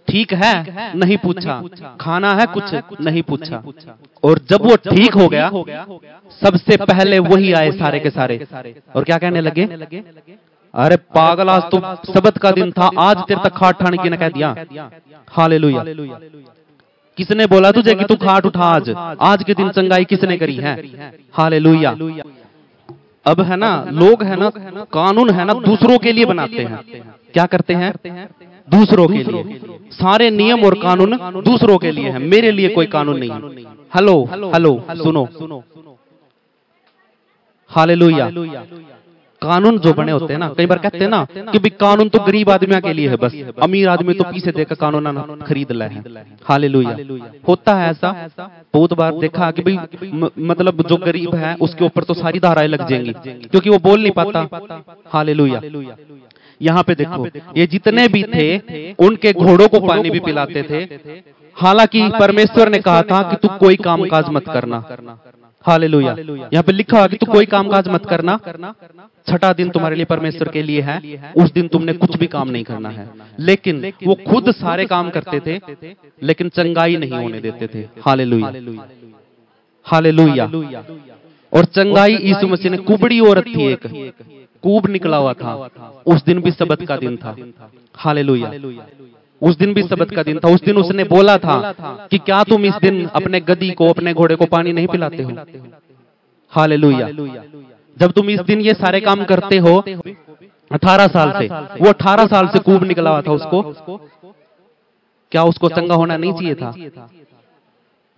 ठीक है, नहीं पूछा खाना है कुछ, नहीं पूछा। और जब वो ठीक हो गया, सबसे पहले वही आए सारे के सारे, और क्या कहने लगे? अरे पागल, आज तो सब्त का दिन था, आज तेरे तक खाट उठाने की ने कह दिया। हालेलुया। किसने बोला तुझे कि तू खाट उठा? आज के दिन चंगाई किसने करी है? हालेलुया। अब है ना, लोग है ना, कानून है ना, दूसरों के लिए बनाते हैं। क्या करते हैं? दूसरों के लिए। सारे नियम और कानून दूसरों के लिए है, मेरे लिए कोई कानून नहीं है। हेलो, सुनो। हालेलुया। कानून जो बने होते हैं ना, कई बार कहते हैं ना कि भाई कानून तो गरीब आदमियों के लिए है, बस अमीर आदमी तो पीछे देकर कानून ना खरीद ले है। हालेलुया। होता है ऐसा, बहुत बार देखा कि भाई मतलब जो गरीब है उसके ऊपर तो सारी धाराएं लग जाएंगी क्योंकि वो बोल नहीं पाता। हालेलुया। यहाँ पे देखो, ये जितने भी थे उनके घोड़ों को पानी भी पिलाते थे। हालांकि परमेश्वर ने कहा था कि तू कोई कामकाज मत करना। हालेलुया। यहाँ पे लिखा हुआ कि तू कोई कामकाज मत करना, छठा दिन तुम्हारे लिए परमेश्वर के लिए है, उस दिन तुमने कुछ भी काम नहीं करना है। लेकिन वो खुद सारे काम करते थे, लेकिन चंगाई नहीं होने देते थे। Hallelujah, hallelujah. और चंगाई यीशु मसीह ने, कुबड़ी औरत थी एक, कूब निकला हुआ था, उस दिन भी सब्त का दिन था। हालेलुया। उस दिन भी सब्त का दिन था। उस दिन उसने बोला था कि क्या तुम इस दिन अपने गधी को, अपने घोड़े को पानी नहीं पिलाते हो? हालेलुया। जब तुम इस दिन ये सारे काम करते हो 18 साल से, वो 18 साल से कूब निकला हुआ था उसको, क्या उसको चंगा होना नहीं चाहिए था?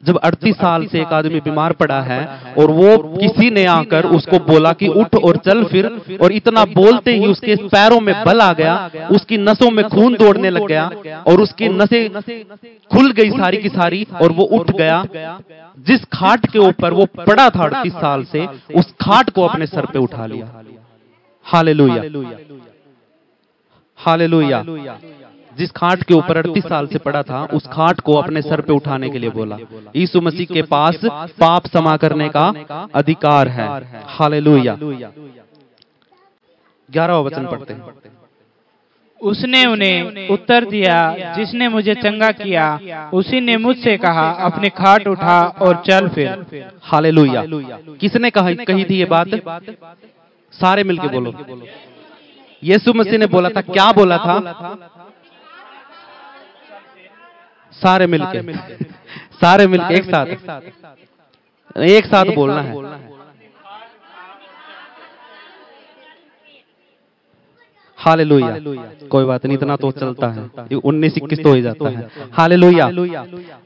जब 38 साल से एक आदमी बीमार पड़ा है और वो किसी ने आकर उसको बोला कि उठ और चल फिर, और इतना बोलते ही उसके पैरों में बल आ गया, उसकी नसों में खून दौड़ने लग गया और उसकी नसें खुल गई सारी की सारी, और वो उठ गया। जिस खाट के ऊपर वो पड़ा था 38 साल से, उस खाट को अपने सर पे उठा लिया। Hallelujah, hallelujah. जिस खाट के ऊपर 38 साल से पड़ा था, उस खाट को अपने सर पे उठाने के लिए बोला। यीशु मसीह के पास पाप क्षमा करने का अधिकार है। हालेलुया। 11वां वचन पढ़ते हैं। उसने उन्हें उत्तर दिया, जिसने मुझे चंगा किया उसी ने मुझसे कहा, अपने खाट उठा और चल फिर। हालेलुया। किसने कही थी ये बात? सारे मिलके बोलो। यीशु मसीह ने बोला था। क्या बोला था? सारे मिलके, सारे मिलके एक साथ बोलना है। हालेलुया। कोई बात नहीं, इतना तो चलता है, 19-21 तो हो जाता है। हालेलुया।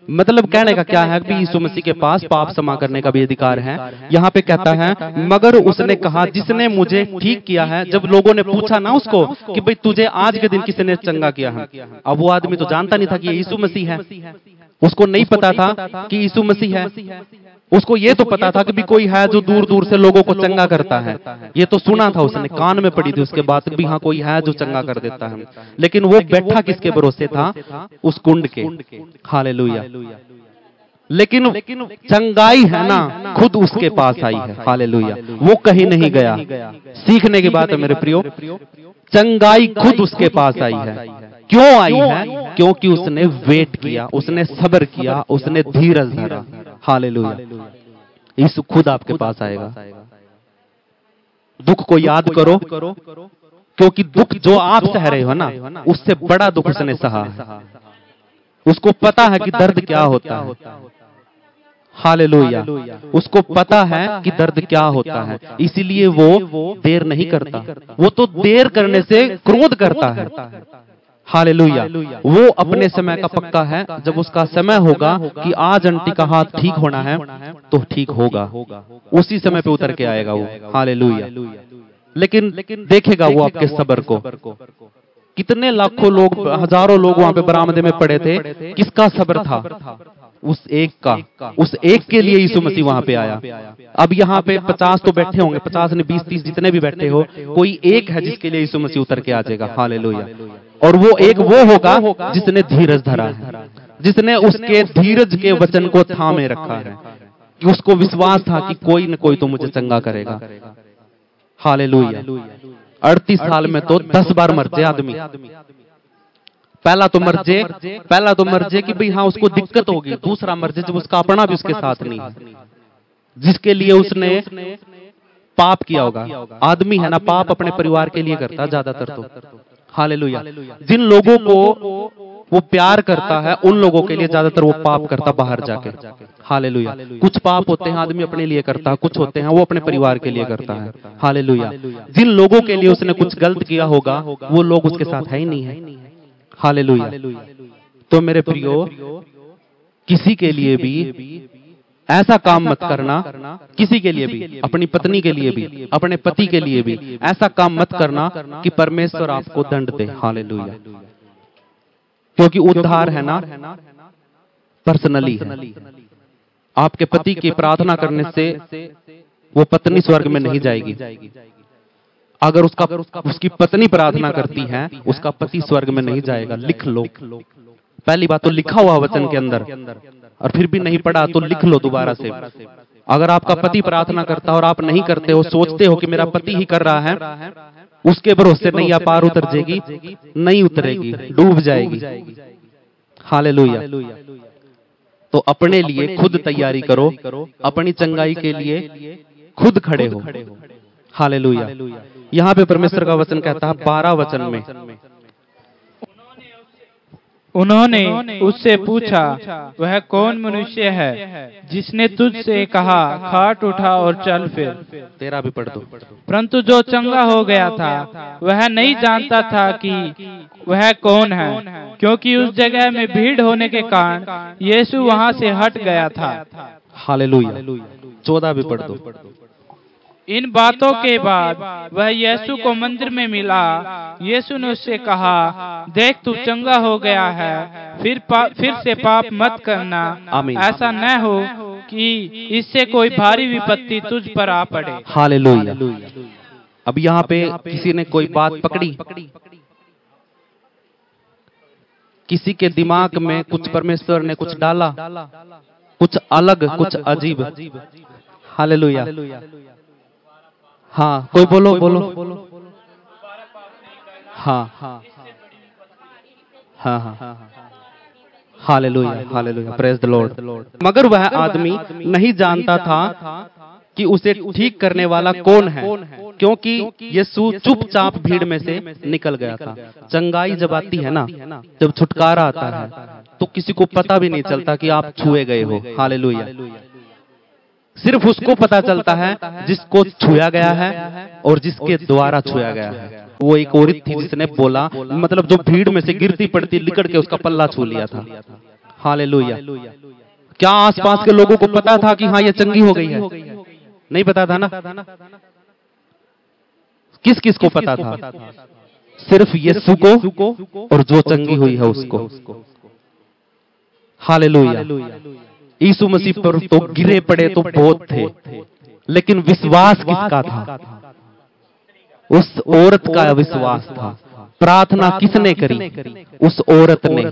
मतलब कहने का क्या है कि यीशु मसीह के पास पाप क्षमा करने का भी अधिकार है। यहाँ पे कहता है, मगर उसने कहा, जिसने मुझे ठीक किया है। जब लोगों ने पूछा ना उसको कि भाई तुझे आज के दिन किसने चंगा किया है, अब वो आदमी तो जानता नहीं था कि यीशु मसीह है। उसको नहीं पता था कि यीशु मसीह है। उसको ये तो पता था कि भी कोई है जो दूर दूर से लोगों को चंगा करता है। ये तो सुना था, उसने कान में पड़ी थी उसके बात भी, हाँ कोई है जो चंगा कर देता है। लेकिन वो बैठा किसके भरोसे था? उस कुंड के। हालेलुया। लेकिन चंगाई है ना, खुद उसके पास आई है। हालेलुया। वो कहीं नहीं गया। सीखने की बात है मेरे प्रियो, चंगाई खुद उसके पास आई है। क्यों आई है? क्योंकि उसने वेट किया, उसने सब्र किया, उसने धीरज धरा। हालेलुया। यीशु खुद आपके पास आएगा। दुख को याद करो, क्योंकि दुख जो आप सह रहे हो ना, उससे बड़ा दुख उसने सहा है। उसको पता है कि दर्द क्या होता है। हालेलुया। उसको पता है कि दर्द क्या होता है, इसीलिए वो देर नहीं करता। वो तो देर करने से क्रोध करता है। हालेलुया। वो अपने समय का पक्का है। जब उसका समय होगा कि आज आंटी का हाथ ठीक होना है, तो ठीक होगा, उसी समय पे उतर के आएगा वो। हालेलुया। लेकिन देखेगा वो आपके सब्र को। कितने लाखों लोग, हजारों लोग वहां पे बरामदे में पड़े थे, किसका सब्र था? उस एक का। उस एक के लिए यीशु मसीह वहां पे आया। अब यहाँ पे 50 तो बैठे होंगे, 50 ने 20-30 जितने भी बैठे हो, कोई एक है जिसके लिए यीशु मसीह उतर के आ जाएगा। हालेलुया। और वो एक वो होगा जिसने धीरज धरा है, जिसने उसके धीरज के वचन को थामे रखा है, कि उसको विश्वास था कि कोई न कोई तो मुझे चंगा करेगा। हालेलुया। 38 साल में तो 10 बार मर जाए आदमी। पहला तो मर जाए कि भाई हाँ उसको दिक्कत होगी। दूसरा मर जाए जब उसका अपना भी उसके साथ नहीं है, जिसके लिए उसने पाप किया होगा। आदमी है ना, पाप अपने परिवार के लिए करता ज्यादातर तो। हालेलुया। जिन लोगों को वो प्यार करता है, उन लोगों के लिए ज्यादातर वो पाप करता बाहर जाके। हालेलुया। कुछ पाप होते हैं आदमी अपने लिए करता है, कुछ होते हैं वो अपने परिवार के लिए करता है। हालेलुया। जिन लोगों के लिए उसने कुछ गलत किया होगा, वो लोग उसके साथ है ही नहीं है। हालेलुया। तो मेरे प्रियो, किसी के लिए भी ऐसा काम मत करना किसी के लिए भी, अपनी पत्नी के लिए भी, अपने पति के लिए भी ऐसा काम मत करना कि परमेश्वर आपको दंड दे। हालेलुया। क्योंकि उद्धार है ना पर्सनली है। आपके पति की प्रार्थना करने से वो पत्नी स्वर्ग में नहीं जाएगी। अगर उसकी पत्नी प्रार्थना करती है, उसका पति स्वर्ग में नहीं जाएगा। लिख लो, पहली बात तो लिखा हुआ वचन के अंदर, और फिर भी नहीं पढ़ा तो लिख लो दोबारा से। अगर आपका पति प्रार्थना करता है और आप नहीं करते हो, सोचते हो कि मेरा पति ही कर रहा है, उसके भरोसे नैया पार उतर जाएगी, नहीं उतरेगी, डूब जाएगी। हालेलुया। तो अपने लिए खुद तैयारी करो, अपनी चंगाई के लिए खुद खड़े हो। हालेलुया। यहाँ पे परमेश्वर का वचन कहता है 12 वचन में, उन्होंने उससे पूछा, वह कौन मनुष्य है जिसने तुझसे कहा खाट उठा और चल फिर। 13 भी पढ़ दो। परंतु जो चंगा हो गया था वह नहीं जानता था कि वह कौन है, क्योंकि उस जगह में भीड़ होने के कारण यीशु वहां से हट गया था। हालेलुया। 14 भी पढ़ दो। इन बातों के बाद वह यीशु को मंदिर में मिला। यीशु ने उससे कहा, देख तू चंगा हो गया है, फिर से पाप मत करना, ऐसा न हो कि इससे कोई भारी विपत्ति तुझ पर आ पड़े। हालेलुया। अब यहाँ पे किसी ने कोई बात पकड़ी, किसी के दिमाग में कुछ परमेश्वर ने कुछ डाला, कुछ अलग, कुछ अजीब। हालेलुया। हाँ, कोई बोलो बोलो। हाँ हाँ हाँ। Hallelujah, hallelujah, praise the Lord. मगर वह आदमी नहीं जानता था कि उसे ठीक करने वाला कौन है, क्योंकि यीशु चुपचाप भीड़ में से निकल गया था। चंगाई जब आती है ना, जब छुटकारा आता है, तो किसी को पता भी नहीं चलता कि आप छुए गए हो। हालेलुया। सिर्फ उसको पता चलता है जिसको छुआ गया है और जिसके द्वारा छुआ गया है। वो एक औरत थी जिसने बोला, मतलब जो भीड़ में से गिरती पड़ती लिकड़ के उसका पल्ला छू लिया था। हालेलुया। क्या आसपास के लोगों को पता था कि हाँ ये चंगी हो गई है? नहीं पता था ना। किस किस को पता था? सिर्फ यीशु को और जो चंगी हुई है उसको। हालेलुया। यीशु मसीह पर तो गिरे पड़े तो बहुत थे, लेकिन विश्वास किसका था? उस औरत का विश्वास था। प्रार्थना किसने करी? उस औरत ने।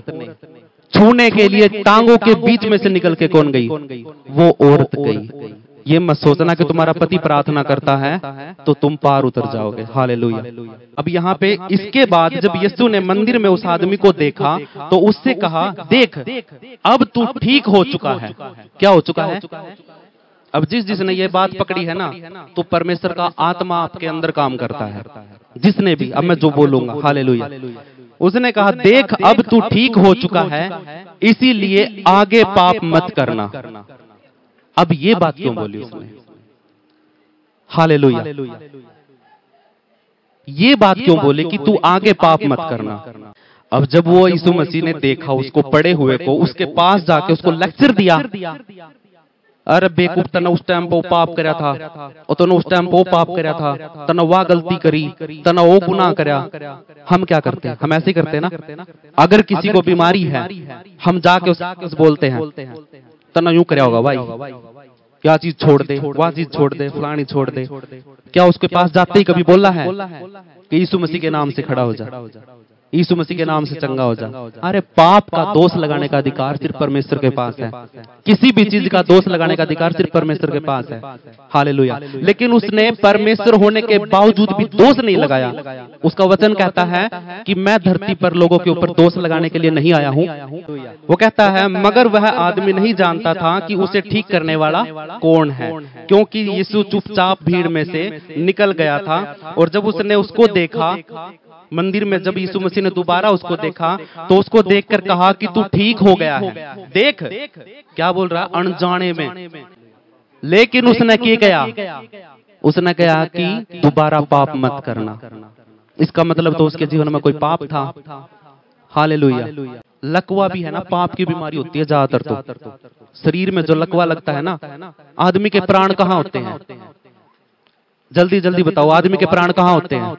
छूने के लिए टांगों के बीच में से निकल के कौन गई? वो औरत गई। ये मत सोचना कि तुम्हारा पति प्रार्थना करता है तो तुम पार उतर जाओगे। हालेलुया। अब यहाँ पे इसके बाद जब यीशु ने मंदिर में उस आदमी को देखा तो उससे कहा, देख अब तू ठीक हो चुका है। क्या हो चुका है? अब जिसने ये बात पकड़ी है ना, तो परमेश्वर का आत्मा आपके अंदर काम करता है। जिसने भी, अब मैं जो बोलूंगा, हालेलुया। उसने कहा, देख अब तू ठीक हो चुका है, इसीलिए आगे पाप मत करना। अब ये बात क्यों बोली उसने? हालेलुया। ये बात क्यों बोले कि तू आगे पाप मत करना? अब जब वो यीशु मसीह ने देखा उसको पड़े हुए को, उसके पास जाके उसको लेक्चर दिया, अरे बेवकूफ, तना उस टाइम पे पाप करा था, और तने उस टाइम पे पाप करा था, तना वाह गलती करी, तना वो गुनाह करा। हम क्या करते हैं? हम ऐसे करते हैं ना। अगर किसी को बीमारी है, हम जाके उस बोलते हैं, तना यूं कराया होगा भाई, क्या चीज छोड़ दे, वह चीज छोड़ दे, फलानी छोड़ दे। क्या उसके पास जाते ही कभी बोला है कि यीशु मसीह के नाम से खड़ा हो जा, यीशु मसीह के नाम से चंगा हो जा? अरे पाप का दोष लगाने का अधिकार सिर्फ परमेश्वर के पास है। किसी भी चीज का दोष लगाने का अधिकार सिर्फ परमेश्वर के पास है। हालेलुया। लेकिन उसने परमेश्वर होने के बावजूद भी दोष नहीं लगाया। उसका वचन कहता है कि मैं धरती पर लोगों के ऊपर दोष लगाने के लिए नहीं आया हूं। वो कहता है, मगर वह आदमी नहीं जानता था कि उसे ठीक करने वाला कौन है, क्योंकि यीशु चुपचाप भीड़ में से निकल गया था। और जब उसने उसको देखा मंदिर में, जब यीशु मसीह ने दोबारा उसको देखा तो उसको देखकर कहा कि तू ठीक हो गया है। देख क्या बोल रहा है? अनजाने में। लेकिन उसने क्या किया? उसने कहा कि दोबारा पाप मत करना। इसका मतलब तो उसके जीवन में कोई पाप था। हालेलुया। लकवा भी है ना, पाप की बीमारी होती है ज्यादातर। तो शरीर में जो लकवा लगता है ना, आदमी के प्राण कहाँ होते हैं? जल्दी जल्दी बताओ, आदमी के प्राण कहाँ होते हैं?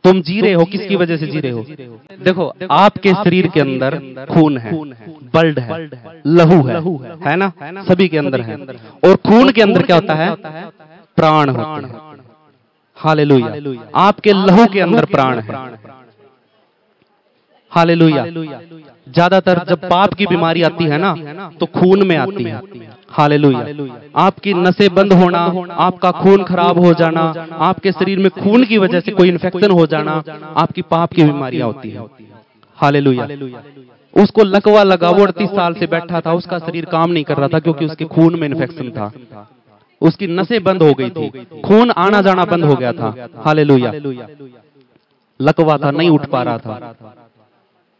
तुम जी रहे हो, किसकी वजह से जी रहे हो? देखो, आपके शरीर के अंदर खून है, ब्लड है, लहू है ना, सभी के अंदर है। और खून के अंदर क्या होता है? प्राण होते हैं। हालेलुया। आपके लहू के अंदर प्राण है। हालेलुया। ज्यादातर जब पाप की बीमारी आती है ना, तो खून में आती है। हालेलुया। आपकी नसें बंद होना, आपका खून खराब हो जाना, आपके शरीर में खून की वजह से कोई इन्फेक्शन हो जाना, आपकी पाप की बीमारियां होती है। हालेलुया। उसको लकवा लगा, वो 38 साल से बैठा था, उसका शरीर काम नहीं कर रहा था क्योंकि उसके खून में इन्फेक्शन था। उसकी नसें बंद हो गई थी, खून आना जाना बंद हो गया था। हालेलुया। लकवा था, नहीं उठ पा रहा था।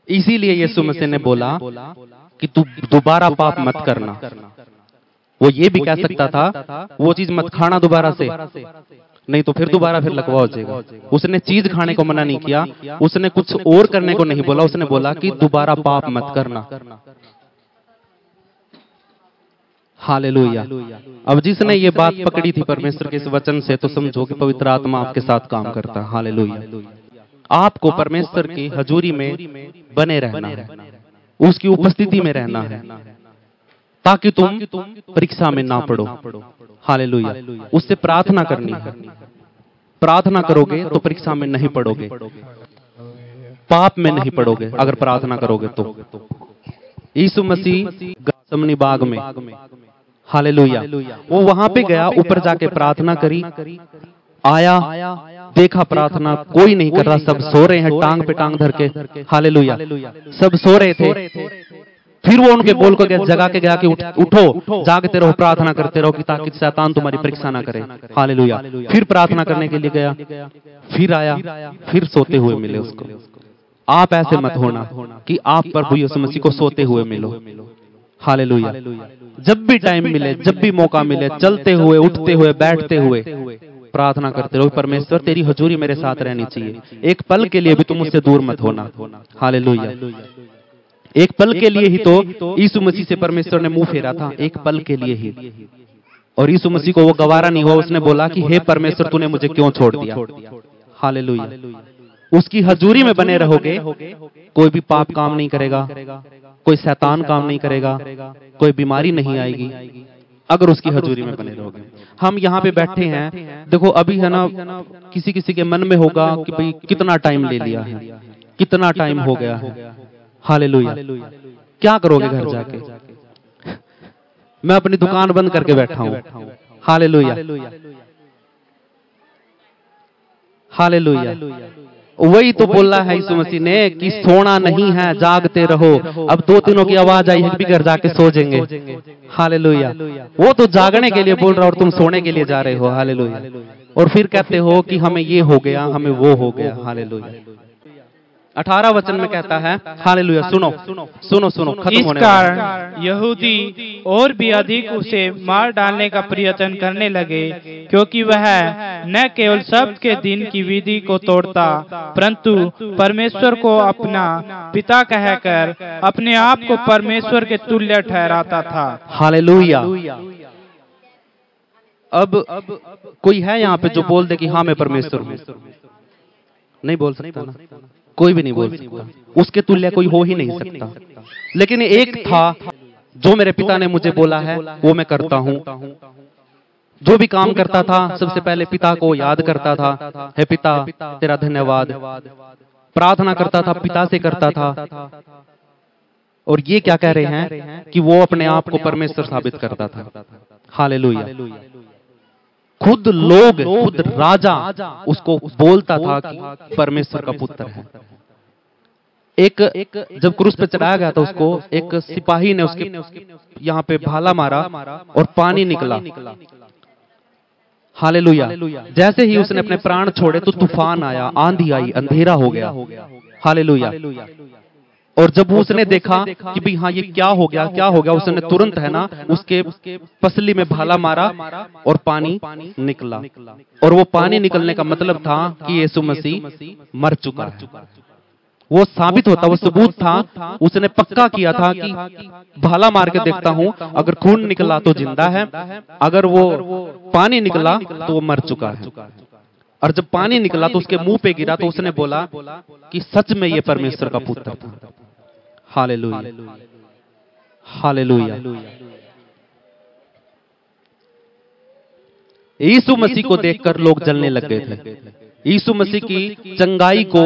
इसीलिए यीशु मसीह ने बोला कि तू दोबारा पाप मत करना। वो ये भी कह सकता था, वो चीज मत खाना दोबारा से, नहीं तो फिर दोबारा फिर लकवा हो जाएगा। उसने चीज खाने को मना नहीं किया, उसने कुछ और करने को नहीं बोला, उसने बोला कि दोबारा पाप मत करना। हालेलुया। अब जिसने ये बात पकड़ी थी परमेश्वर के इस वचन से, तो समझो कि पवित्र आत्मा आपके साथ काम करता है। हालेलुया। आपको परमेश्वर की हजूरी में बने रहना है, उसकी उपस्थिति में रहना है, ताकि तुम परीक्षा में ना पड़ो। हालेलुया। उससे प्रार्थना करनी है। प्रार्थना करोगे तो परीक्षा में नहीं पड़ोगे, पाप में नहीं पड़ोगे अगर प्रार्थना करोगे तो। यीशु मसीह गत्समनी बाग में, हालेलुया, वो वहां पे गया, ऊपर जाके प्रार्थना करी, आया, देखा प्रार्थना कोई नहीं कर रहा, सब सो रहे हैं टांग पे टांग धर के। हालेलुया। सब सो रहे थे। फिर वो उनके बोल को जगा के गया कि उठो, जागते रहो, प्रार्थना करते रहो कि ताकि शैतान तुम्हारी परीक्षा ना करे। हालेलुया। फिर प्रार्थना करने के लिए गया, फिर आया, फिर सोते हुए मिले उसको। आप ऐसे मत होना कि आप प्रभु यीशु मसीह को सोते हुए मिलो। हालेलुया। जब भी टाइम मिले, जब भी मौका मिले, चलते हुए, उठते हुए, बैठते हुए प्रार्थना करते रहो, परमेश्वर तेरी हजूरी मेरे साथ रहनी चाहिए। एक पल के लिए भी तुम मुझसे दूर मत होना। हालेलुया। एक पल के लिए ही तो यीशु मसीह से परमेश्वर ने मुंह फेरा था, एक पल के लिए ही। और यीशु मसीह को वो गवारा नहीं हुआ, उसने बोला कि हे परमेश्वर, तूने मुझे क्यों छोड़ दिया। हालेलुया। उसकी हजूरी में बने रहोगे, कोई भी पाप काम नहीं करेगा, कोई शैतान काम नहीं करेगा, कोई बीमारी नहीं आएगी, अगर उसकी हजूरी में बने रहोगे। हम यहाँ पे बैठे हैं, देखो अभी है ना, किसी किसी के मन में होगा कि भाई कितना टाइम ले लिया है, कितना टाइम हो गया है। हालेलुया। क्या करोगे घर जाके? मैं अपनी दुकान बंद करके बैठा हूं। हालेलुया। हालेलुया। वही तो बोला है यीशु मसीह ने कि सोना नहीं है, जागते रहो। अब 2 दिनों की आवाज आई है भी घर जाके सो जाएंगे। हालेलुया। वो तो जागने के लिए बोल रहा और तुम सोने के लिए जा रहे हो। हालेलुया। और फिर कहते हो कि हमें ये हो गया, हमें वो हो गया। हालेलुया। 18 वचन में कहता है, हालेलुया, सुनो सुनो सुनो, खत्म होने वाला है। इस कारण यहूदी और भी अधिक उसे मार डालने का प्रयत्न करने लगे, क्योंकि वह न केवल सब्त के दिन की विधि को तोड़ता, परंतु परमेश्वर को अपना पिता कहकर अपने आप को परमेश्वर के तुल्य ठहराता था। हालेलुया। अब कोई है यहाँ पे जो बोल दे कि हाँ मैं परमेश्वर हूँ? नहीं बोल सकता ना, कोई भी नहीं बोल सकता। उसके तुल्य कोई हो ही नहीं सकता। लेकिन एक था जो मेरे पिता ने मुझे बोला है वो मैं करता हूं। जो भी काम करता था सबसे पहले पिता को याद करता था, हे पिता तेरा धन्यवाद। प्रार्थना करता था, पिता से करता था। और ये क्या कह रहे हैं कि वो अपने आप को परमेश्वर साबित करता था। हालेलुया। खुद लोग, खुद राजा उसको बोलता था कि परमेश्वर का पुत्र है। एक जब क्रूस पे चढ़ाया गया था उसको, एक सिपाही ने उसके यहाँ पे भाला मारा और पानी निकला। हालेलुया। जैसे ही उसने अपने प्राण छोड़े तो तूफान आया, आंधी आई, अंधेरा हो गया। हालेलुया। और जब उसने देखा कि भाई हाँ ये क्या हो गया, क्या हो गया, उसने तुरंत है ना उसके पसली में भाला मारा और पानी निकला। और वो पानी निकलने का मतलब था कि यीशु मसीह मर चुका है, वो साबित होता, वो सबूत था, उसने पक्का किया था कि भाला मार के देखता हूं, अगर खून निकला तो जिंदा है, अगर वो पानी निकला तो वो मर चुका है। और जब पानी निकला तो उसके मुंह पे गिरा तो उसने बोला कि सच में ये परमेश्वर का पुत्र था। Hallelujah, hallelujah. यीशु मसीह को देखकर लोग जलने लग गए थे। यीशु मसीह की चंगाई को,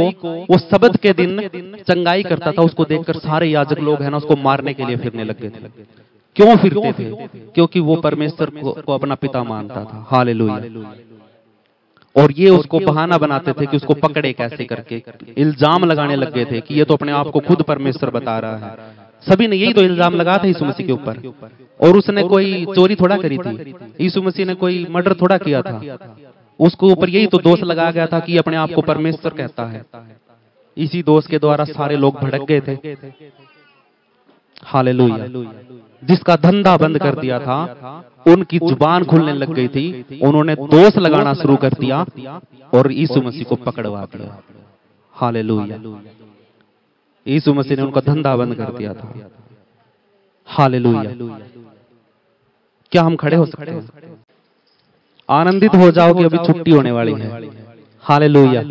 वो सबत के दिन चंगाई करता था, उसको देखकर सारे याजक लोग है ना उसको मारने के लिए फिरने लग गए थे। क्यों फिरते थे? क्योंकि वो परमेश्वर को अपना पिता मानता था। हालेलुया। और ये उसको बहाना बनाते थे कि उसको पकड़े कैसे करके, इल्जाम लगाने लग गए थे कि ये तो अपने आप को खुद परमेश्वर बता रहा है। सभी ने यही तो इल्जाम लगाया था यीशु मसीह के ऊपर। और उसने कोई चोरी थोड़ा करी थी, यीशु मसीह ने कोई मर्डर थोड़ा किया था, उसको ऊपर यही तो दोष लगाया गया था कि अपने आप को परमेश्वर कहता है। इसी दोष के द्वारा सारे लोग भड़क गए थे। हालेलुया। जिसका धंधा बंद कर दिया था, उनकी जुबान खुलने लग गई थी, उन्होंने दोष लगाना शुरू कर दिया और यीशु मसीह को पकड़वा दिया। हालेलुया। यीशु मसीह ने उनका धंधा बंद कर दिया था। हालेलुया। क्या हम खड़े हो सकते हैं? आनंदित हो जाओ कि अभी छुट्टी होने वाली है। हालेलुया।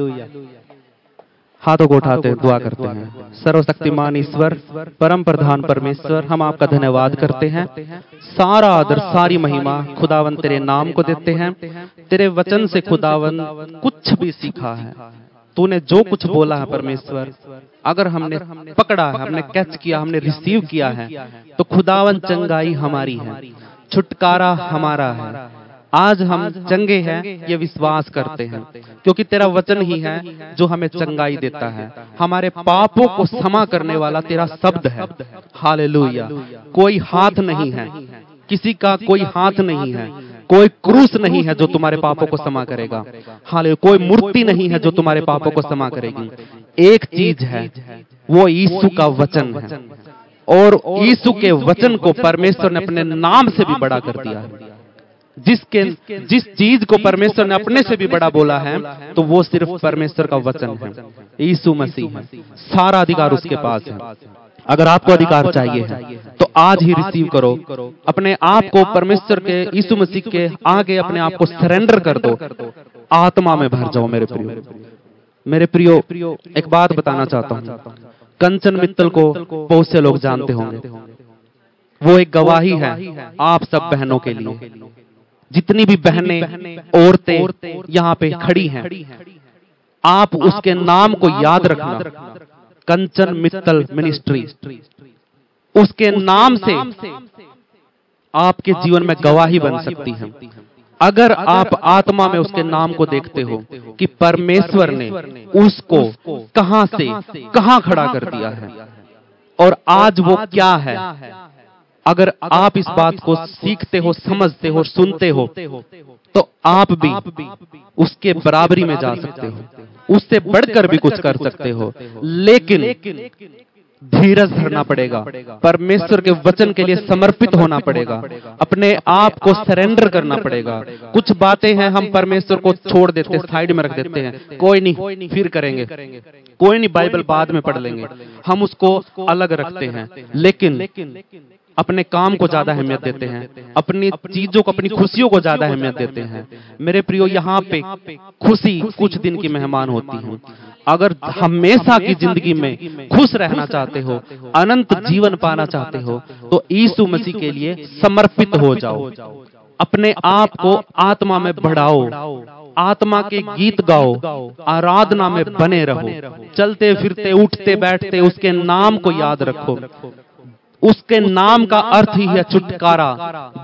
हाथों को उठाते हैं, दुआ करते हैं। सर्वशक्तिमान ईश्वर, परम प्रधान परमेश्वर, हम आपका धन्यवाद करते हैं। सारा आदर, सारी महिमा खुदावन तेरे नाम को देते हैं। तेरे वचन से खुदावन कुछ भी सीखा है, तूने जो कुछ बोला है परमेश्वर, अगर हमने पकड़ा है, हमने कैच किया, हमने रिसीव किया है, तो खुदावन चंगाई हमारी है, छुटकारा हमारा है। आज हम चंगे हैं ये विश्वास करते हैं, क्योंकि तेरा वचन ही है जो हमें चंगाई देता है। हमारे पापों को क्षमा करने वाला तेरा शब्द है। हालेलुया। कोई हाथ नहीं है, किसी का कोई हाथ नहीं है, कोई क्रूस नहीं है जो तुम्हारे पापों को क्षमा करेगा। हालेलुया। कोई मूर्ति नहीं है जो तुम्हारे पापों को क्षमा करेगी। एक चीज है, वो यीशु का वचन है, और यीशु के वचन को परमेश्वर ने अपने नाम से भी बड़ा कर दिया है। जिस चीज को परमेश्वर ने अपने से भी बड़ा बोला है, तो वो सिर्फ परमेश्वर का वचन है, यीशु मसीह है। सारा अधिकार उसके पास है। अगर आपको अधिकार चाहिए है तो आज ही रिसीव करो। अपने आप को परमेश्वर के, यीशु मसीह के आगे अपने आप को सरेंडर कर दो। आत्मा में भर जाओ। मेरे प्रियो, मेरे प्रियो, एक बात बताना चाहता हूँ। कंचन मित्तल को बहुत से लोग जानते होंगे। वो एक गवाही है आप सब बहनों के लिए। जितनी भी बहनें, औरतें यहाँ पे खड़ी हैं, आप उसके नाम को याद रखना। कंचन मित्तल मिनिस्ट्री, उसके नाम से आपके जीवन में गवाही बन सकती है। अगर आप आत्मा में उसके नाम को देखते हो कि परमेश्वर ने उसको कहां से कहां खड़ा कर दिया है और आज वो क्या है, अगर आप इस बात को सीखते हो, समझते हो, सुनते हो, तो आप भी उसके बराबरी में जा सकते हो, उससे बढ़कर भी कुछ कर सकते हो। लेकिन धीरज धरना पड़ेगा, परमेश्वर के वचन के लिए समर्पित होना पड़ेगा, अपने आप को सरेंडर करना पड़ेगा। कुछ बातें हैं हम परमेश्वर को छोड़ देते, साइड में रख देते हैं, कोई नहीं फिर करेंगे, कोई नहीं बाइबल बाद में पढ़ लेंगे, हम उसको अलग रखते हैं। लेकिन अपने काम को ज्यादा अहमियत देते हैं, अपनी चीजों को, अपनी खुशियों को ज्यादा अहमियत देते हैं। मेरे प्रियो, यहाँ पे खुशी कुछ दिन की मेहमान होती है। अगर हमेशा की जिंदगी में खुश रहना चाहते हो, अनंत जीवन पाना चाहते हो, तो यीशु मसीह के लिए समर्पित हो जाओ। अपने आप को आत्मा में बढ़ाओ, आत्मा के गीत गाओ, आराधना में बने रहो, चलते फिरते उठते बैठते उसके नाम को याद रखो। उसके नाम का अर्थ ही है छुटकारा,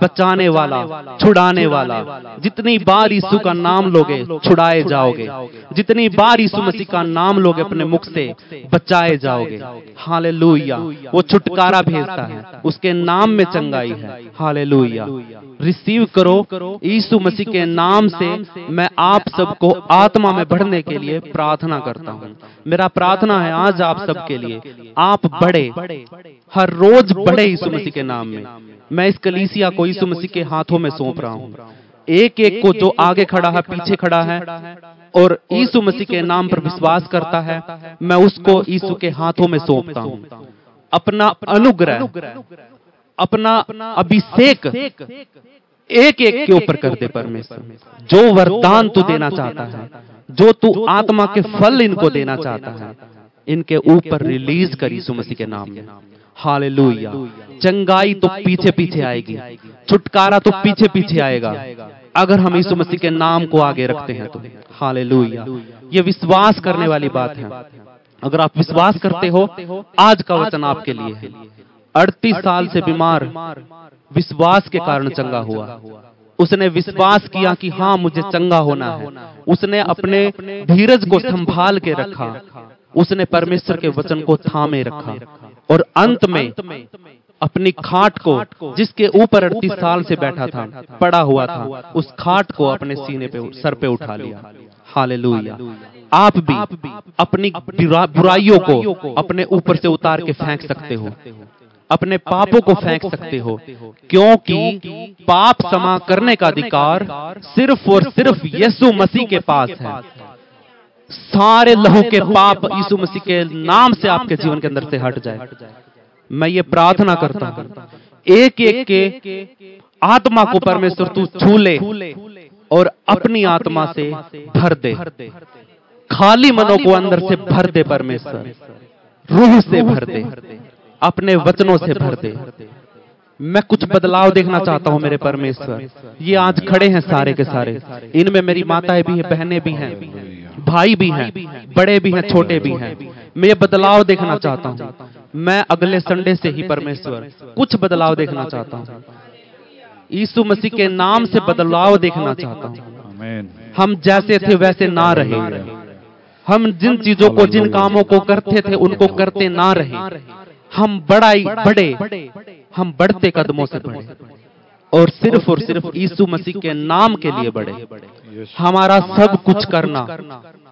बचाने वाला, छुड़ाने वाला। जितनी बार यीशु का नाम लोगे छुड़ाए जाओगे, जितनी बार यीशु मसीह का नाम लोगे अपने मुख से बचाए जाओगे। हालेलुया। वो छुटकारा भेजता है, उसके नाम में चंगाई है। हालेलुया। रिसीव करो यीशु मसीह के नाम से। मैं आप सबको आत्मा में बढ़ने के लिए प्रार्थना करता हूँ। मेरा प्रार्थना है आज आप सबके लिए, आप बढ़े, हर रोज बढ़े यीशु मसीह के नाम में। मैं इस कलीसिया को यीशु मसीह के हाथों में सौंप रहा हूँ। एक एक को जो आगे खड़ा है, पीछे खड़ा है और यीशु मसीह के नाम पर विश्वास करता है, मैं उसको यीशु के हाथों में सौंपता हूं। अपना अनुग्रह, अपना अभिषेक एक एक के ऊपर कर दे परमेश्वर। जो वरदान तू देना चाहता है, जो तू आत्मा के फल इनको देना चाहता है, इनके ऊपर रिलीज कर यीशु मसीह के नाम में। हालेलुया। चंगाई तो पीछे पीछे आएगी, छुटकारा तो पीछे पीछे आएगा, अगर हम यीशु मसीह के नाम को आगे रखते हैं तो। हालेलुया। ये विश्वास करने वाली बात है। अगर आप विश्वास करते हो, आज का वचन आपके लिए है। 38 साल से बीमार विश्वास के कारण चंगा हुआ। उसने विश्वास किया कि हाँ, मुझे चंगा होना है। उसने अपने धीरज को संभाल के रखा, उसने परमेश्वर के वचन को थामे रखा और अंत में अपनी खाट को, जिसके ऊपर 38 साल से बैठा था, पड़ा हुआ था, उस खाट को अपने सीने पे, सर पे उठा लिया। हालेलुया। आप भी अपनी बुराइयों को अपने ऊपर से उतार के फेंक सकते हो, अपने पापों को फेंक सकते हो, क्योंकि पाप क्षमा करने का अधिकार सिर्फ और सिर्फ यीशु मसीह के पास है। सारे लहू के पाप यीशु मसीह के नाम से आपके जीवन के अंदर से हट जाए। मैं ये प्रार्थना करता हूं, एक एक के आत्मा को परमेश्वर तू छू ले और अपनी आत्मा से भर दे। खाली मनों को अंदर से भर दे परमेश्वर, रूह से भर दे, अपने वचनों से भर दे। मैं कुछ बदलाव देखना चाहता हूं मेरे परमेश्वर। ये आज खड़े हैं सारे के सारे, इनमें मेरी माताएं भी हैं, बहनें भी हैं, भाई भी हैं, बड़े भी हैं, छोटे भी हैं। मैं ये बदलाव देखना चाहता हूं। मैं अगले संडे से ही परमेश्वर कुछ बदलाव देखना चाहता हूं। यीशु मसीह के नाम से बदलाव देखना चाहता हूं। हम जैसे थे वैसे ना रहे, हम जिन चीजों को, जिन कामों को करते थे उनको करते ना रहे। हम हम बढ़ते कदमों से बढ़े और सिर्फ यीशु मसीह के नाम के लिए बढ़े। हमारा सब कुछ करना,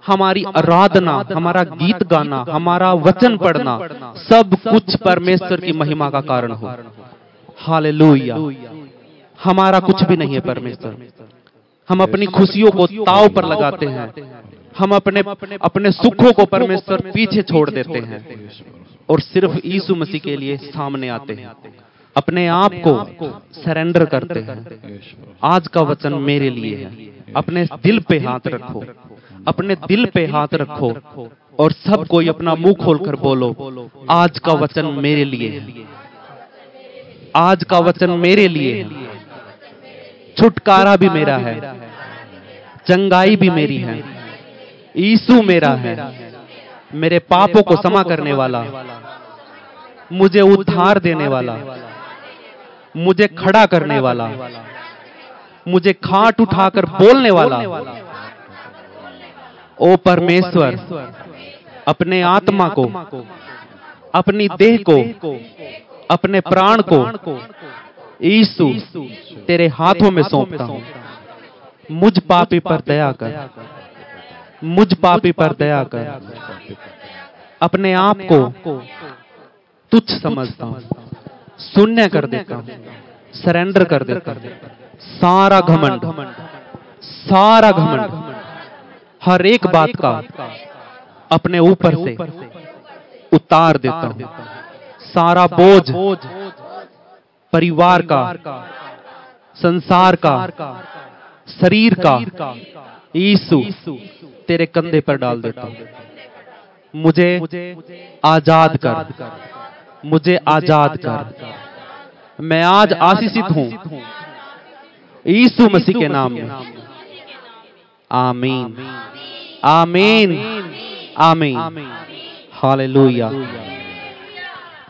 हमारी आराधना, हमारा गीत गाना, हमारा वचन पढ़ना, सब कुछ परमेश्वर की महिमा का कारण हो। हालेलुया। हमारा कुछ भी नहीं है परमेश्वर। हम अपनी खुशियों को ताव पर लगाते हैं, हम अपने सुखों को परमेश्वर पीछे छोड़ देते हैं और सिर्फ यीशु मसीह के लिए सामने आते हैं, अपने आप को सरेंडर करते हैं। आज का वचन मेरे लिए है। अपने दिल पे हाथ रखो, अपने दिल पे हाथ रखो और सब कोई अपना मुंह खोलकर बोलो, आज का वचन मेरे लिए है, आज का वचन मेरे लिए है। छुटकारा भी मेरा है, चंगाई भी मेरी है, यीशु मेरा है, मेरे पापों को क्षमा करने वाला, मुझे उद्धार देने वाला, मुझे खड़ा करने वाला, मुझे खाट उठाकर बोलने वाला। ओ परमेश्वर, अपने आत्मा को, अपनी देह को, अपने प्राण को यीशु तेरे हाथों में सौंपता हूं। मुझ पापी पर दया कर, मुझ पापी पर दया कर। अपने आप को तुच्छ समझता हूं, शून्य कर देता हूं, सरेंडर कर देता हूं। सारा घमंड, सारा घमंड, हर एक बात का अपने ऊपर से उतार देता हूं। सारा बोझ परिवार का, संसार का, शरीर का यीशु तेरे कंधे पर डाल देता हूं। मुझे आजाद कर, मुझे आजाद कर। मैं आज आशीषित हूं यीशु मसीह के नाम में। आमीन, आमीन, आमीन। हालेलुया।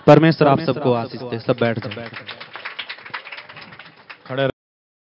परमेश्वर आप सबको आशीष दे। सब बैठ जाए।